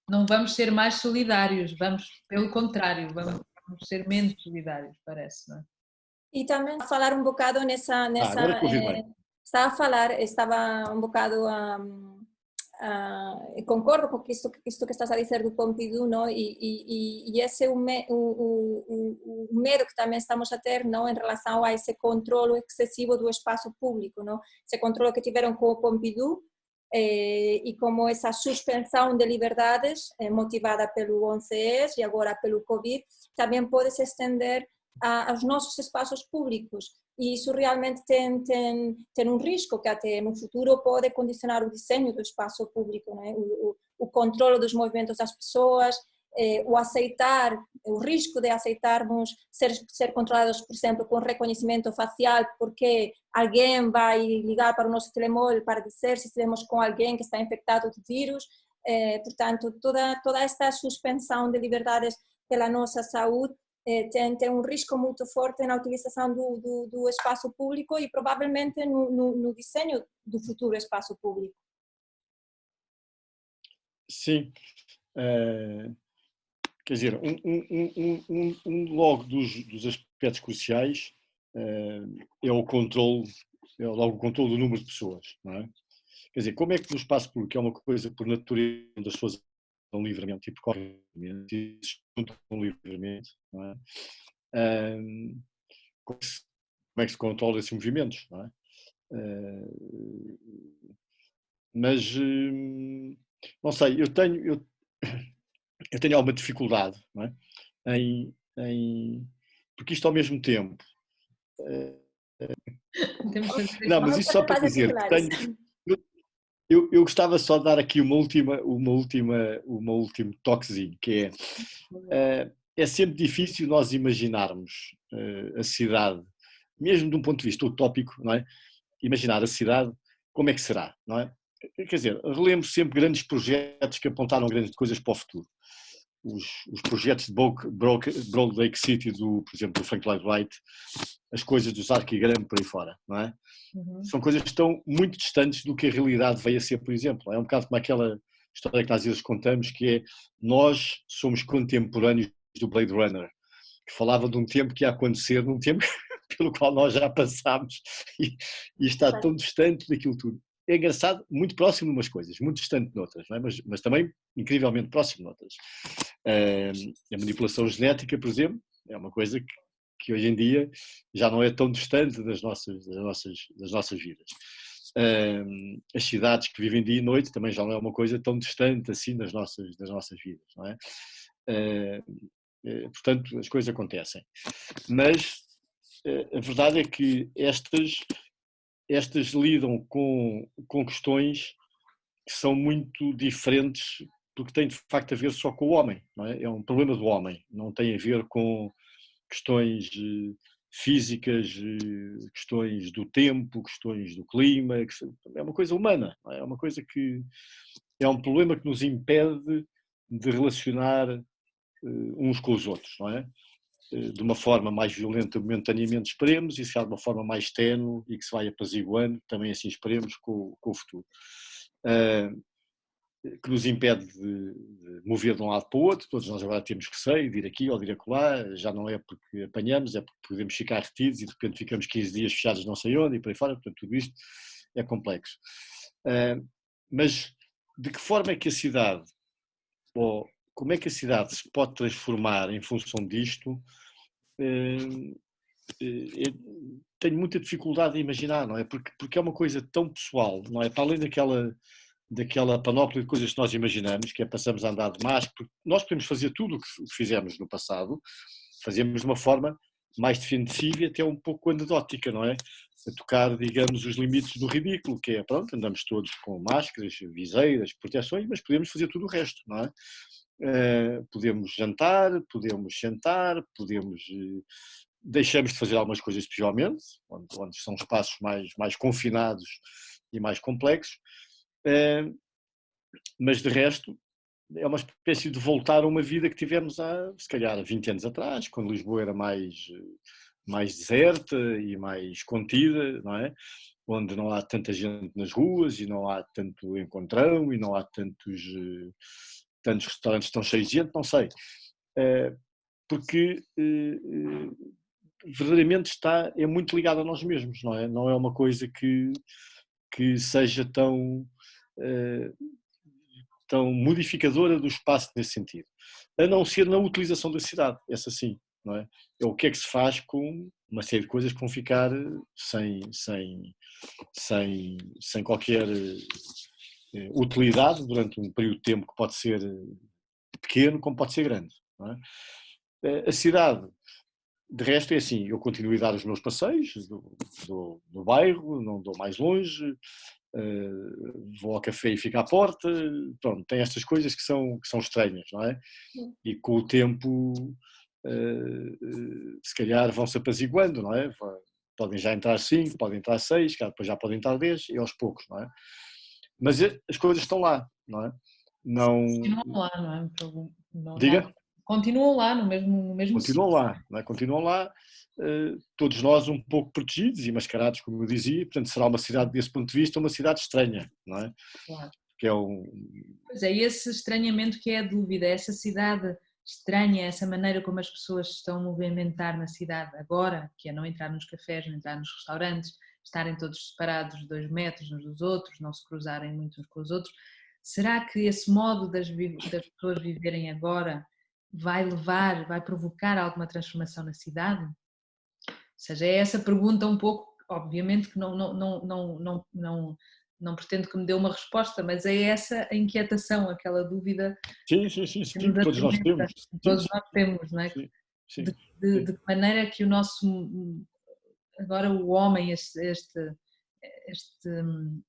S1: Não vamos ser mais solidários, vamos, pelo contrário, vamos ser menos solidários, parece, não é?
S3: E também falar um bocado
S2: agora que ouvi bem.
S3: estava um bocado concordo com isto que estás a dizer do Pompidou, não? E esse é o medo que também estamos a ter, não, em relação a esse controle excessivo do espaço público, não? Esse controle que tiveram com o Pompidou, e como essa suspensão de liberdades motivada pelo 11S e agora pelo Covid, também pode se estender aos nossos espaços públicos. E isso realmente tem um risco que até no futuro pode condicionar o desenho do espaço público, né? O controle dos movimentos das pessoas, o risco de aceitarmos ser controlados, por exemplo, com reconhecimento facial, porque alguém vai ligar para o nosso telemóvel para dizer se estamos com alguém que está infectado de vírus. Portanto, toda esta suspensão de liberdades pela nossa saúde tem um risco muito forte na utilização do espaço público e provavelmente no desenho do futuro espaço público.
S2: Sim. Quer dizer, logo dos aspectos cruciais é o controle, logo o controle do número de pessoas, não é? Quer dizer, como é que no espaço público é uma coisa por natureza onde as pessoas estão livremente e por livremente, e se juntam livremente, não é? Como é que se controla esses movimentos, não é? mas não sei, eu tenho alguma dificuldade, não é? Porque isto ao mesmo tempo.
S1: Temos que fazer
S2: Não,
S1: aqui.
S2: mas
S3: Vamos
S2: isso só
S3: fazer
S2: para
S3: mais
S2: dizer que tenho.
S3: articulares.
S2: Eu gostava só de dar aqui uma último toquezinho, que é sempre difícil nós imaginarmos a cidade, mesmo de um ponto de vista utópico, não é? Imaginar a cidade, como é que será, não é? Quer dizer, relembro sempre grandes projetos que apontaram grandes coisas para o futuro. Os projetos de Broad Lake City, por exemplo, do Frank Lloyd Wright, as coisas dos Archigram por aí fora, não é? São coisas que estão muito distantes do que a realidade veio a ser, por exemplo. É um bocado como aquela história que nós às vezes contamos, que é nós somos contemporâneos do Blade Runner, que falava de um tempo que ia acontecer, num tempo pelo qual nós já passámos e está tão distante daquilo tudo. É engraçado, muito próximo de umas coisas, muito distante de outras, não é? mas também incrivelmente próximo de outras. A manipulação genética, por exemplo, é uma coisa que hoje em dia já não é tão distante das nossas vidas. As cidades que vivem dia e noite também já não é uma coisa tão distante assim das nossas vidas, não é? Portanto, as coisas acontecem. Mas a verdade é que estas lidam com questões que são muito diferentes, porque têm de facto a ver só com o homem, não é? É um problema do homem, não tem a ver com questões físicas, questões do tempo, questões do clima, é uma coisa humana, não é? É uma coisa que é um problema que nos impede de relacionar uns com os outros, não é? De uma forma mais violenta momentaneamente esperemos, e se há de uma forma mais ténue e que se vai apaziguando, também assim esperemos com o futuro. Que nos impede de mover de um lado para o outro, todos nós agora temos receio de ir aqui ou de ir acolá, já não é porque apanhamos, é porque podemos ficar retidos e de repente ficamos 15 dias fechados não sei onde e por aí fora, portanto tudo isto é complexo. Mas de que forma é que a cidade, ou como é que a cidade se pode transformar em função disto, tenho muita dificuldade em imaginar, não é? Porque é uma coisa tão pessoal, não é? Para além daquela panóplia de coisas que nós imaginamos, que é passamos a andar de máscara, porque nós podemos fazer tudo o que fizemos no passado, fazemos de uma forma mais defensiva e até um pouco anedótica, não é? A tocar, digamos, os limites do ridículo, que é, pronto, andamos todos com máscaras, viseiras, proteções, mas podemos fazer tudo o resto, não é? Podemos jantar, podemos sentar, deixamos de fazer algumas coisas especialmente, onde são espaços mais confinados e mais complexos, mas de resto é uma espécie de voltar a uma vida que tivemos há, se calhar, 20 anos atrás, quando Lisboa era mais deserta e mais contida, não é? Onde não há tanta gente nas ruas e não há tanto encontrão e não há tantos restaurantes tão cheios de gente, não sei. Porque verdadeiramente é muito ligado a nós mesmos, não é? Não é uma coisa que seja tão modificadora do espaço nesse sentido, a não ser na utilização da cidade, essa sim, não é? É o que é que se faz com uma série de coisas que vão ficar sem qualquer utilidade durante um período de tempo que pode ser pequeno como pode ser grande, não é? A cidade, de resto, é assim, eu continuo a dar os meus passeios do bairro, não dou mais longe, vou ao café e fico à porta, pronto, tem estas coisas que são estranhas, não é? E com o tempo, se calhar vão-se apaziguando, não é? Podem já entrar 5, podem entrar 6, depois já podem entrar 10, e aos poucos, não é? Mas as coisas estão lá, não é? Não...
S1: Continuam lá, não é? Não,
S2: Diga?
S1: Continuam lá no mesmo
S2: Continuam
S1: sítio.
S2: lá, não é? Continuam lá, todos nós um pouco protegidos e mascarados, como eu dizia, portanto será uma cidade desse ponto de vista uma cidade estranha, não é?
S1: Claro.
S2: Que é um...
S1: Pois é, esse estranhamento que é a dúvida, essa cidade estranha, essa maneira como as pessoas estão a movimentar na cidade agora, que é não entrar nos cafés, não entrar nos restaurantes, estarem todos separados 2 metros uns dos outros, não se cruzarem muito uns com os outros, será que esse modo das pessoas viverem agora vai provocar alguma transformação na cidade? Ou seja, é essa pergunta um pouco, obviamente que não pretendo que me dê uma resposta, mas é essa a inquietação, aquela dúvida
S2: Sim,
S1: que
S2: que
S1: nos
S2: todos nós
S1: atormenta,
S2: temos.
S1: que
S2: Sim,
S1: todos nós temos, não é?
S2: sim, sim,
S1: De que maneira é que o nosso, agora o homem, este,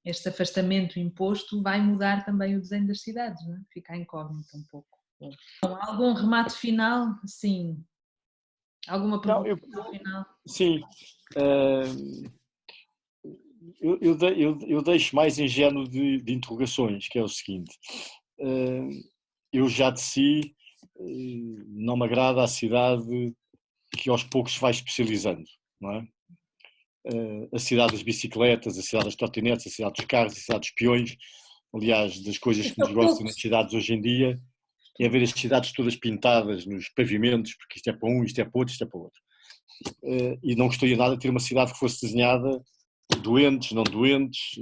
S1: este afastamento imposto vai mudar também o desenho das cidades, não é? Fica a incógnita um pouco. Bom, algum remate final? Sim. Alguma
S2: não,
S1: provocação final?
S2: sim. Eu deixo mais ingênuo de interrogações, que é o seguinte. Eu já de si não me agrada a cidade que aos poucos se vai especializando, não é? A cidade das bicicletas, a cidade das trotinetes, a cidade dos carros, a cidade dos peões. Aliás, das coisas que nos gostam nas cidades hoje em dia é ver as cidades todas pintadas nos pavimentos, porque isto é para um, isto é para outro, isto é para outro. E não gostaria nada de ter uma cidade que fosse desenhada doentes, não doentes,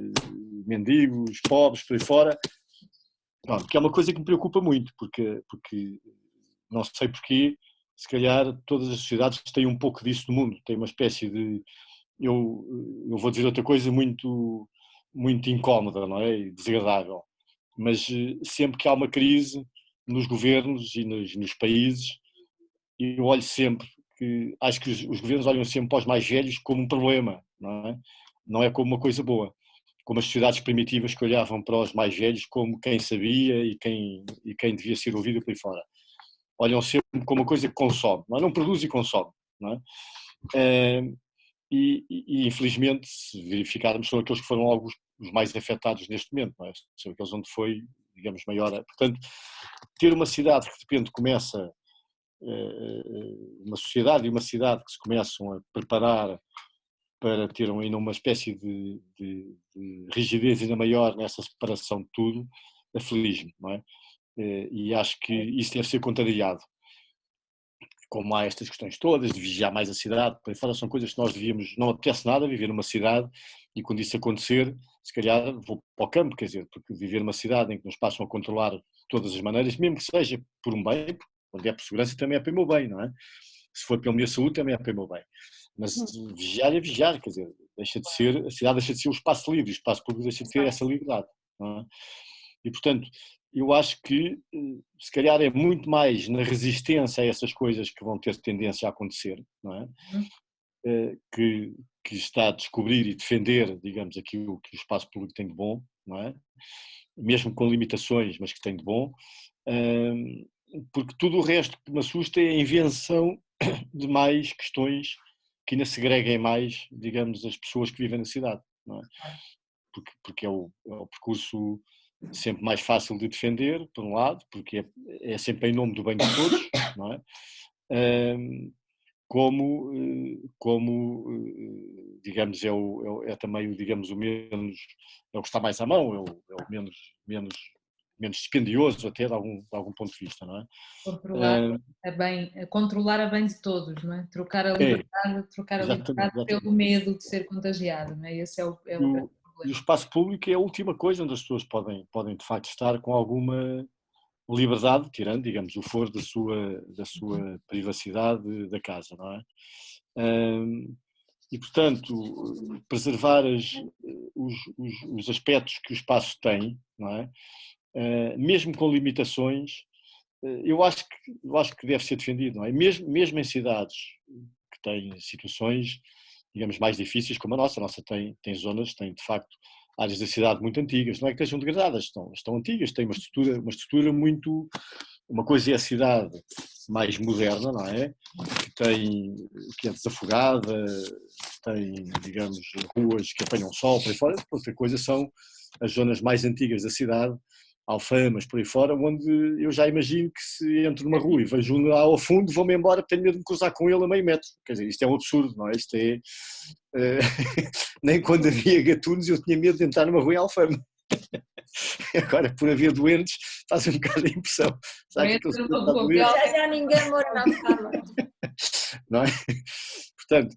S2: mendigos, pobres, por aí fora, que é uma coisa que me preocupa muito, porque não sei porquê, se calhar todas as sociedades têm um pouco disso no mundo, têm uma espécie de, eu vou dizer outra coisa muito, muito incómoda, não é? E desagradável, mas sempre que há uma crise nos governos e nos países, eu olho sempre que, acho que os governos olham sempre para os mais velhos como um problema, não é? Não é como uma coisa boa, como as sociedades primitivas que olhavam para os mais velhos como quem sabia e quem devia ser ouvido por aí fora. Olham sempre como uma coisa que consome, não produz e consome, não é? E infelizmente, se verificarmos, são aqueles que foram alguns os mais afetados neste momento, não é? São aqueles onde foi, digamos, maior. Portanto, ter uma cidade que de repente começa, uma sociedade e uma cidade que se começam a preparar para ter ainda uma espécie de rigidez ainda maior nessa separação de tudo, aflige-me, não é? E acho que isso deve ser contrariado. Como há estas questões todas, de vigiar mais a cidade, para fora são coisas que nós devíamos, não apetece nada viver numa cidade e quando isso acontecer, se calhar vou para o campo, quer dizer, porque viver numa cidade em que nos passam a controlar de todas as maneiras, mesmo que seja por um bem, quando é por segurança também é para o meu bem, não é? Se for pela minha saúde também é para o meu bem. Mas vigiar é vigiar, quer dizer, deixa de ser, a cidade deixa de ser o espaço livre, o espaço público deixa de ter essa liberdade, não é? E portanto, eu acho que se calhar é muito mais na resistência a essas coisas que vão ter tendência a acontecer, não é? Que está a descobrir e defender, digamos, aquilo que o espaço público tem de bom, não é? Mesmo com limitações, mas que tem de bom, porque tudo o resto que me assusta é a invenção de mais questões que ainda segreguem mais, digamos, as pessoas que vivem na cidade, não é? Porque é o percurso sempre mais fácil de defender, por um lado, porque é sempre em nome do bem de todos, não é? Como digamos, é também, digamos, o menos, é o que está mais à mão, é o menos dispendioso até de algum ponto de vista, não é?
S1: Controlar a bem de todos, não é? Trocar a liberdade pelo medo de ser contagiado, não é? Esse é o grande problema.
S2: E o espaço público é a última coisa onde as pessoas podem de facto estar com alguma liberdade, tirando, digamos, o foro da sua privacidade da casa, não é? E, portanto, preservar os aspectos que o espaço tem, não é? Mesmo com limitações, eu acho que deve ser defendido, não é? Mesmo em cidades que têm situações, digamos, mais difíceis como a nossa tem zonas, tem de facto áreas da cidade muito antigas, não é que estejam degradadas, estão antigas, têm uma estrutura muito, uma coisa é a cidade mais moderna, não é? Que é desafogada, tem, digamos, ruas que apanham sol, por aí fora, outra coisa são as zonas mais antigas da cidade, Alfamas, por aí fora, onde eu já imagino que se entro numa rua e vejo um lá ao fundo, vou-me embora, tenho medo de me cruzar com ele a meio metro. Quer dizer, isto é um absurdo, não é? Isto é... nem quando havia gatunos eu tinha medo de entrar numa rua em Alfama. Agora, por haver doentes, faz um bocado de impressão. Sabe que
S3: já ninguém mora na Alfama.
S2: Não é? Portanto,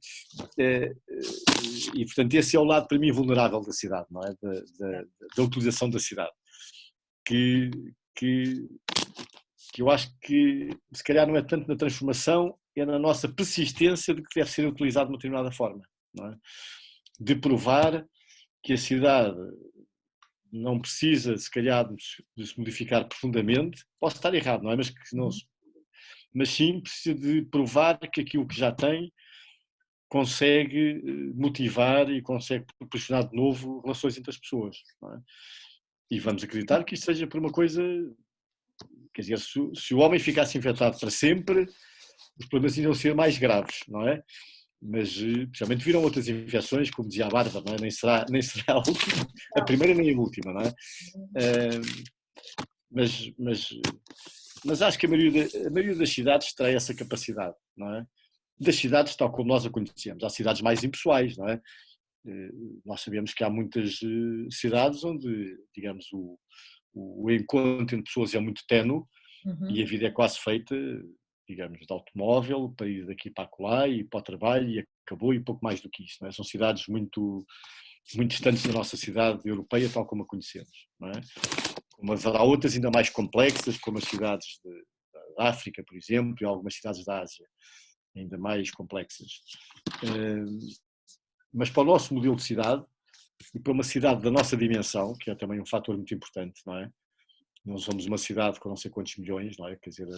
S2: portanto, esse é o lado para mim vulnerável da cidade, não é? Da utilização da cidade. Que eu acho que se calhar não é tanto na transformação, é na nossa persistência de que deve ser utilizado de uma determinada forma, não é? De provar que a cidade não precisa, se calhar, de se modificar profundamente. Posso estar errado, não é? Mas, que não, mas sim precisa de provar que aquilo que já tem consegue motivar e consegue proporcionar de novo relações entre as pessoas. Não é? E vamos acreditar que isto seja por uma coisa, quer dizer, se o homem ficasse infectado para sempre, os problemas iriam ser mais graves, não é? Mas, especialmente, viram outras infecções, como dizia a Bárbara, não é? Nem será a última, a primeira nem a última, não é? Mas acho que a maioria das cidades terá essa capacidade, não é? Das cidades tal como nós a conhecemos. Há cidades mais impessoais, não é? Nós sabemos que há muitas cidades onde, digamos, o encontro entre pessoas é muito ténue e a vida é quase feita, digamos, de automóvel, para ir daqui para acolá e para o trabalho e acabou e pouco mais do que isso, não é? São cidades muito, muito distantes da nossa cidade europeia tal como a conhecemos, não é? Mas há outras ainda mais complexas, como as cidades da África, por exemplo, e algumas cidades da Ásia, ainda mais complexas. Mas para o nosso modelo de cidade, e para uma cidade da nossa dimensão, que é também um fator muito importante, não é? Não somos uma cidade com não sei quantos milhões, não é? Quer dizer,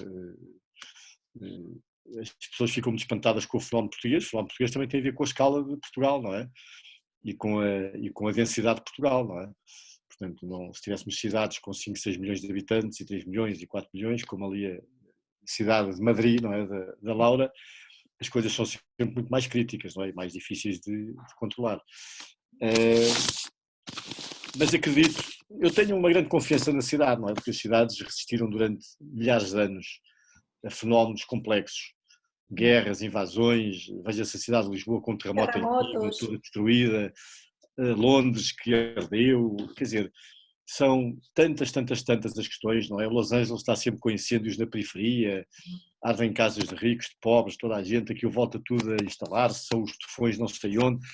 S2: as pessoas ficam muito espantadas com o fenómeno português. O fenómeno português também tem a ver com a escala de Portugal, não é? E com a densidade de Portugal, não é? Portanto, não, se tivéssemos cidades com 5, 6 milhões de habitantes e 3 milhões e 4 milhões, como ali a cidade de Madrid, não é? Da Laura, as coisas são sempre muito mais críticas, não é? E mais difíceis de controlar. Mas acredito, eu tenho uma grande confiança na cidade, não é? Porque as cidades resistiram durante milhares de anos a fenómenos complexos, guerras, invasões. Veja-se a cidade de Lisboa com um terremoto em toda destruída, Londres que ardeu, quer dizer, são tantas as questões, não é? Los Angeles está sempre com incêndios na periferia, ardem casas de ricos, de pobres, toda a gente, aquilo volta tudo a instalar-se, são os tufões não sei onde.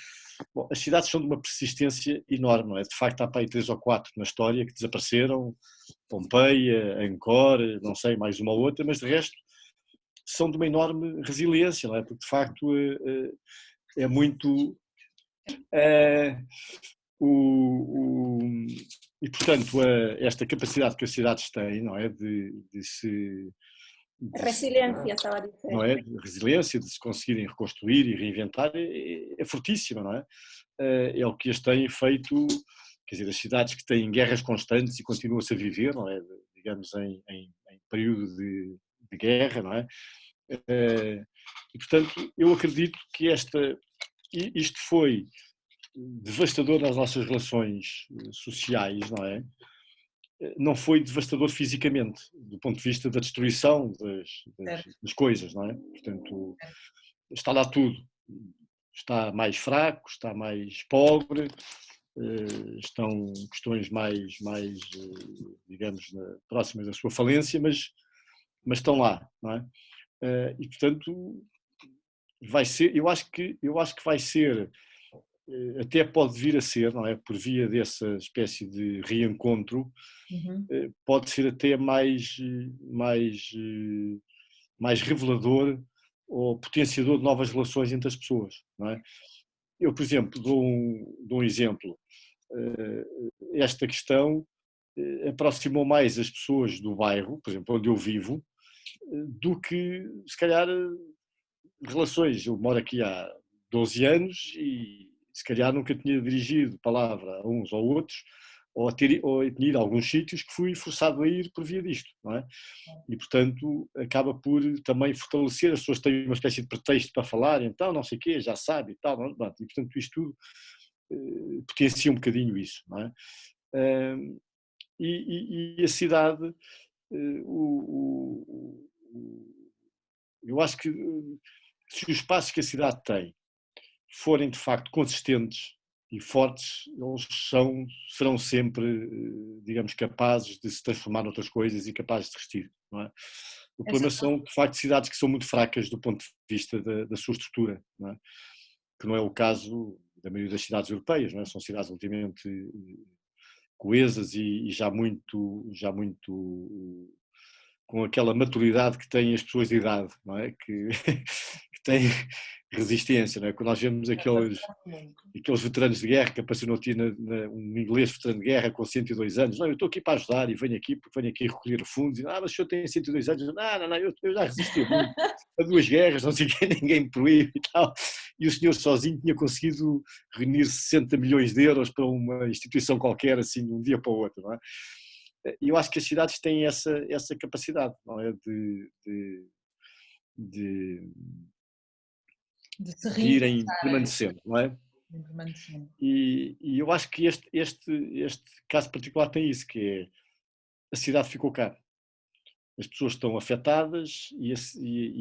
S2: Bom, as cidades são de uma persistência enorme, não é? De facto há para aí 3 ou 4 na história que desapareceram, Pompeia, Angkor, não sei, mais uma ou outra, mas de resto são de uma enorme resiliência, não é? Porque de facto é muito... e portanto esta capacidade que as cidades têm, não é? De se...
S3: Resiliência, estava a dizer.
S2: Não é? De resiliência, de se conseguirem reconstruir e reinventar, é fortíssima, não é? É o que as têm feito, quer dizer, as cidades que têm guerras constantes e continuam-se a viver, não é? Digamos, em período de guerra, não é? E, portanto, eu acredito que isto foi devastador nas nossas relações sociais, não é? Não foi devastador fisicamente, do ponto de vista da destruição das coisas, não é? Portanto, está lá tudo. Está mais fraco, está mais pobre, estão questões mais digamos, próximas da sua falência, mas estão lá, não é? E, portanto, vai ser, eu acho que vai ser, até pode vir a ser, não é? Por via dessa espécie de reencontro, pode ser até mais revelador ou potenciador de novas relações entre as pessoas, não é? Eu, por exemplo, dou um exemplo. Esta questão aproximou mais as pessoas do bairro, por exemplo, onde eu vivo, do que, se calhar, relações. Eu moro aqui há 12 anos e, se calhar, nunca tinha dirigido palavra a uns ou outros, ou tinha ido a alguns sítios que fui forçado a ir por via disto, não é? E, portanto, acaba por também fortalecer, as pessoas têm uma espécie de pretexto para falar, então, não sei o quê, já sabe e tal, não? E, portanto, isto tudo potencia um bocadinho isso, não é? E a cidade, eu acho que se os passos que a cidade tem forem de facto consistentes e fortes, eles serão sempre, digamos, capazes de se transformar noutras coisas e capazes de resistir, não é? O problema são, de facto, cidades que são muito fracas do ponto de vista da sua estrutura, não é? Que não é o caso da maioria das cidades europeias, não é? São cidades relativamente coesas e já muito com aquela maturidade que têm as pessoas de idade, não é? Que tem resistência, não é? Quando nós vemos aqueles veteranos de guerra que apareceram no outro dia, um inglês veterano de guerra com 102 anos, não, eu estou aqui para ajudar e venho aqui porque venho aqui recolher fundos, e, mas o senhor tem 102 anos, não, eu já resisti muito a 2 guerras, não sei o que, ninguém me proíbe e tal, e o senhor sozinho tinha conseguido reunir 60 milhões de euros para uma instituição qualquer, assim, de um dia para o outro, não é? E eu acho que as cidades têm essa capacidade, não é? De irem permanecendo, não é? E eu acho que este caso particular tem isso, que é a cidade ficou cá. As pessoas estão afetadas e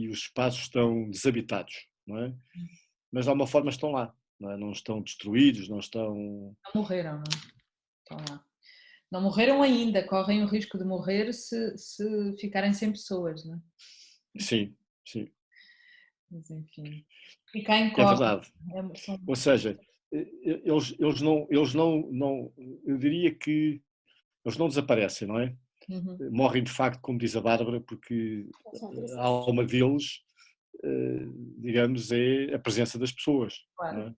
S2: os espaços estão desabitados, não é? Mas de alguma forma estão lá, não é? Não estão destruídos, não estão...
S1: Não morreram, não é? Estão lá. Não morreram ainda, correm o risco de morrer se ficarem sem pessoas, não é?
S2: Sim, sim.
S1: Mas enfim, e cá em
S2: É verdade.
S1: são...
S2: Ou seja, eles não, eu diria que eles não desaparecem, não é? Morrem de facto, como diz a Bárbara, porque a alma deles, digamos, é a presença das pessoas. Claro. Não é?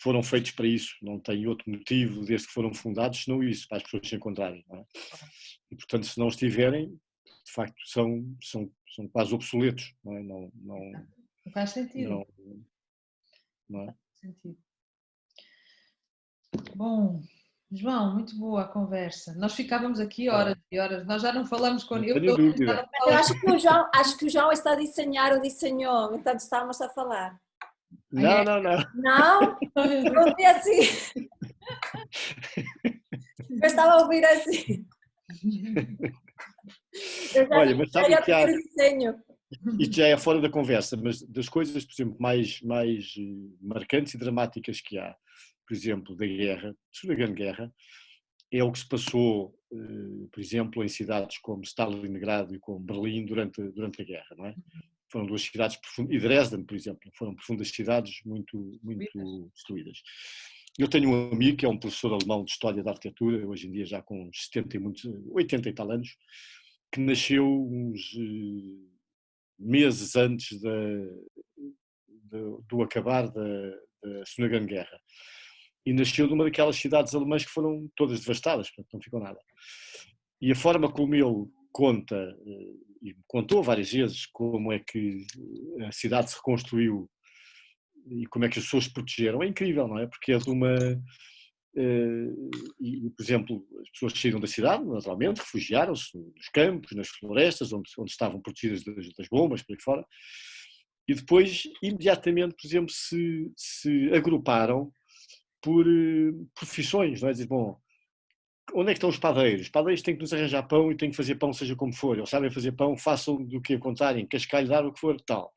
S2: Foram feitos para isso, não tem outro motivo desde que foram fundados, senão isso, para as pessoas se encontrarem. Não é? E portanto, se não estiverem, de facto são quase obsoletos. Não é?
S1: Não faz sentido.
S2: Não é?
S1: Faz sentido. Bom, João, muito boa a conversa. Nós ficávamos aqui horas e horas, nós já não falamos com
S2: ele. Não tenho dúvida.
S3: Eu acho que o João está a desenhar ou desenhou, enquanto estávamos a falar.
S2: Não.
S3: Não? Eu ouvi assim. Eu estava a ouvir assim.
S2: Olha, mas sabe que há...
S3: desenho.
S2: Isto já é fora da conversa, mas das coisas, por exemplo, mais marcantes e dramáticas que há, por exemplo, da guerra, Segunda Grande Guerra, é o que se passou, por exemplo, em cidades como Stalingrado e como Berlim durante a guerra, não é? Foram 2 cidades profundas, e Dresden, por exemplo, foram profundas cidades muito destruídas. Eu tenho um amigo que é um professor alemão de História da Arquitetura, hoje em dia já com 80 e tal anos, que nasceu uns meses antes do acabar da Segunda Grande Guerra. E nasceu numa daquelas cidades alemãs que foram todas devastadas, portanto não ficou nada. E a forma como ele conta, e contou várias vezes, como é que a cidade se reconstruiu e como é que as pessoas se protegeram, é incrível, não é? Porque é de uma... E, por exemplo, as pessoas saíram da cidade, naturalmente, refugiaram-se nos campos, nas florestas, onde estavam protegidas das bombas, por aí fora, e depois, imediatamente, por exemplo, se agruparam por profissões, não é? Dizer, bom, onde é que estão os padeiros? Os padeiros têm que nos arranjar pão e têm que fazer pão seja como for, eles sabem fazer pão, façam do que encontrarem, cascalho de árvore, o que for, tal.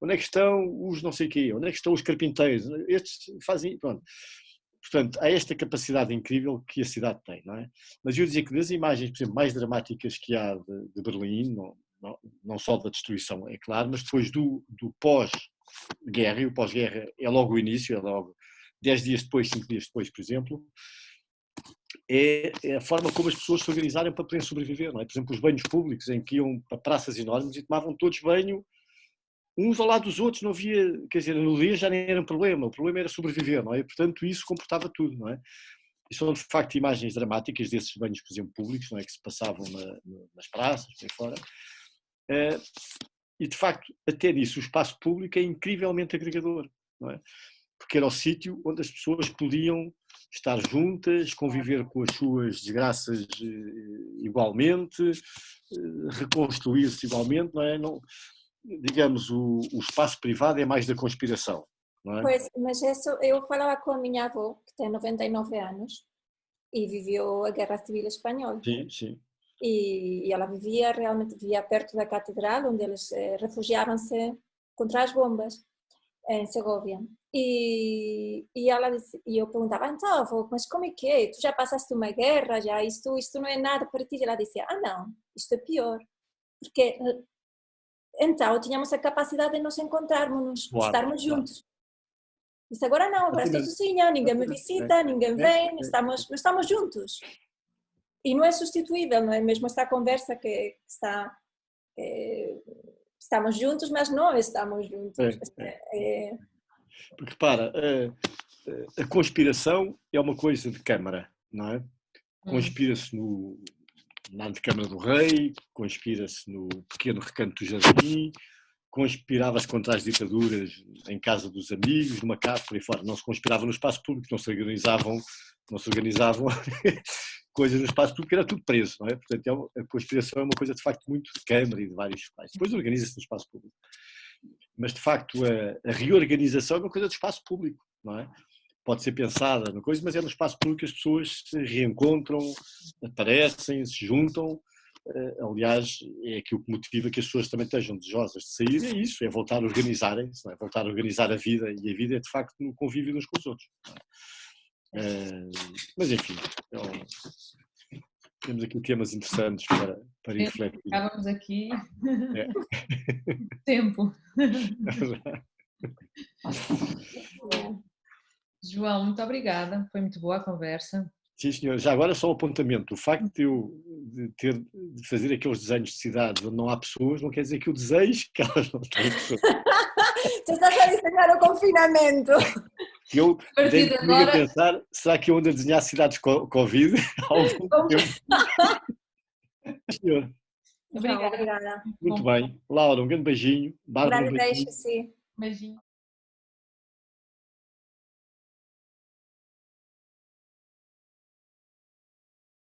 S2: Onde é que estão os não sei quê? Onde é que estão os carpinteiros? Estes fazem, pronto. Portanto, há esta capacidade incrível que a cidade tem, não é? Mas eu dizia que das imagens, por exemplo, mais dramáticas que há de Berlim, não só da destruição, é claro, mas depois do pós-guerra, e o pós-guerra é logo o início, é logo 10 dias depois, 5 dias depois, por exemplo, é a forma como as pessoas se organizaram para poderem sobreviver, não é? Por exemplo, os banhos públicos, em que iam para praças enormes e tomavam todos banho, uns ao lado dos outros, não havia, quer dizer, a nudez já nem era um problema, o problema era sobreviver, não é? E, portanto, isso comportava tudo, não é? E são, de facto, imagens dramáticas desses banhos, por exemplo, públicos, não é? Que se passavam nas praças, por aí fora. E, de facto, até disso, o espaço público é incrivelmente agregador, não é? Porque era o sítio onde as pessoas podiam estar juntas, conviver com as suas desgraças igualmente, reconstruir-se igualmente, não é? Não, digamos, o espaço privado é mais da conspiração, não é?
S3: Pois, mas isso, eu falava com a minha avó, que tem 99 anos, e viveu a Guerra Civil Espanhola.
S2: Sim, sim.
S3: E ela realmente vivia perto da catedral, onde eles refugiaram-se contra as bombas, em Segovia. E eu perguntava, então, avó, mas como é que é? Tu já passaste uma guerra, já isto não é nada para ti? E ela dizia, não, isto é pior, porque então tínhamos a capacidade de nos encontrarmos, claro, estarmos juntos. Isso agora não, agora estou sozinha, ninguém me visita, ninguém vem, estamos juntos. E não é substituível, não é? Mesmo esta conversa que está estamos juntos, mas não estamos juntos.
S2: Porque repara, a conspiração é uma coisa de câmara, não é? Conspira-se na antecâmara do rei, conspira-se no pequeno recanto do jardim, conspirava-se contra as ditaduras em casa dos amigos, numa casa, por aí fora. Não se conspirava no espaço público, não se organizavam coisas no espaço público, era tudo preso, não é? Portanto, a conspiração é uma coisa de facto muito de câmara e de vários espaços. Depois organiza-se no espaço público. Mas de facto a reorganização é uma coisa do espaço público, não é? Pode ser pensada na coisa, mas é no espaço público que as pessoas se reencontram, aparecem, se juntam. Aliás, é aquilo que motiva que as pessoas também estejam desejosas de sair, é isso, é voltar a organizarem-se, é? Voltar a organizar a vida, e a vida é de facto no convívio uns com os outros. Mas enfim, temos aqui temas interessantes para refletir.
S1: Acabamos aqui tempo. João, muito obrigada, foi muito boa a conversa.
S2: Sim, senhor. Já agora só um apontamento. O facto de fazer aqueles desenhos de cidades onde não há pessoas não quer dizer que eu desejo que elas não tenham pessoas.
S3: Tu estás a desenhar o confinamento.
S2: Eu dei comigo a pensar, será que eu ando a desenhar cidades Covid há algum tempo? Senhor.
S1: Obrigada.
S2: Muito bem. Laura, um grande beijinho. Bárbara,
S3: Um grande beijo, sim.
S1: Beijinho.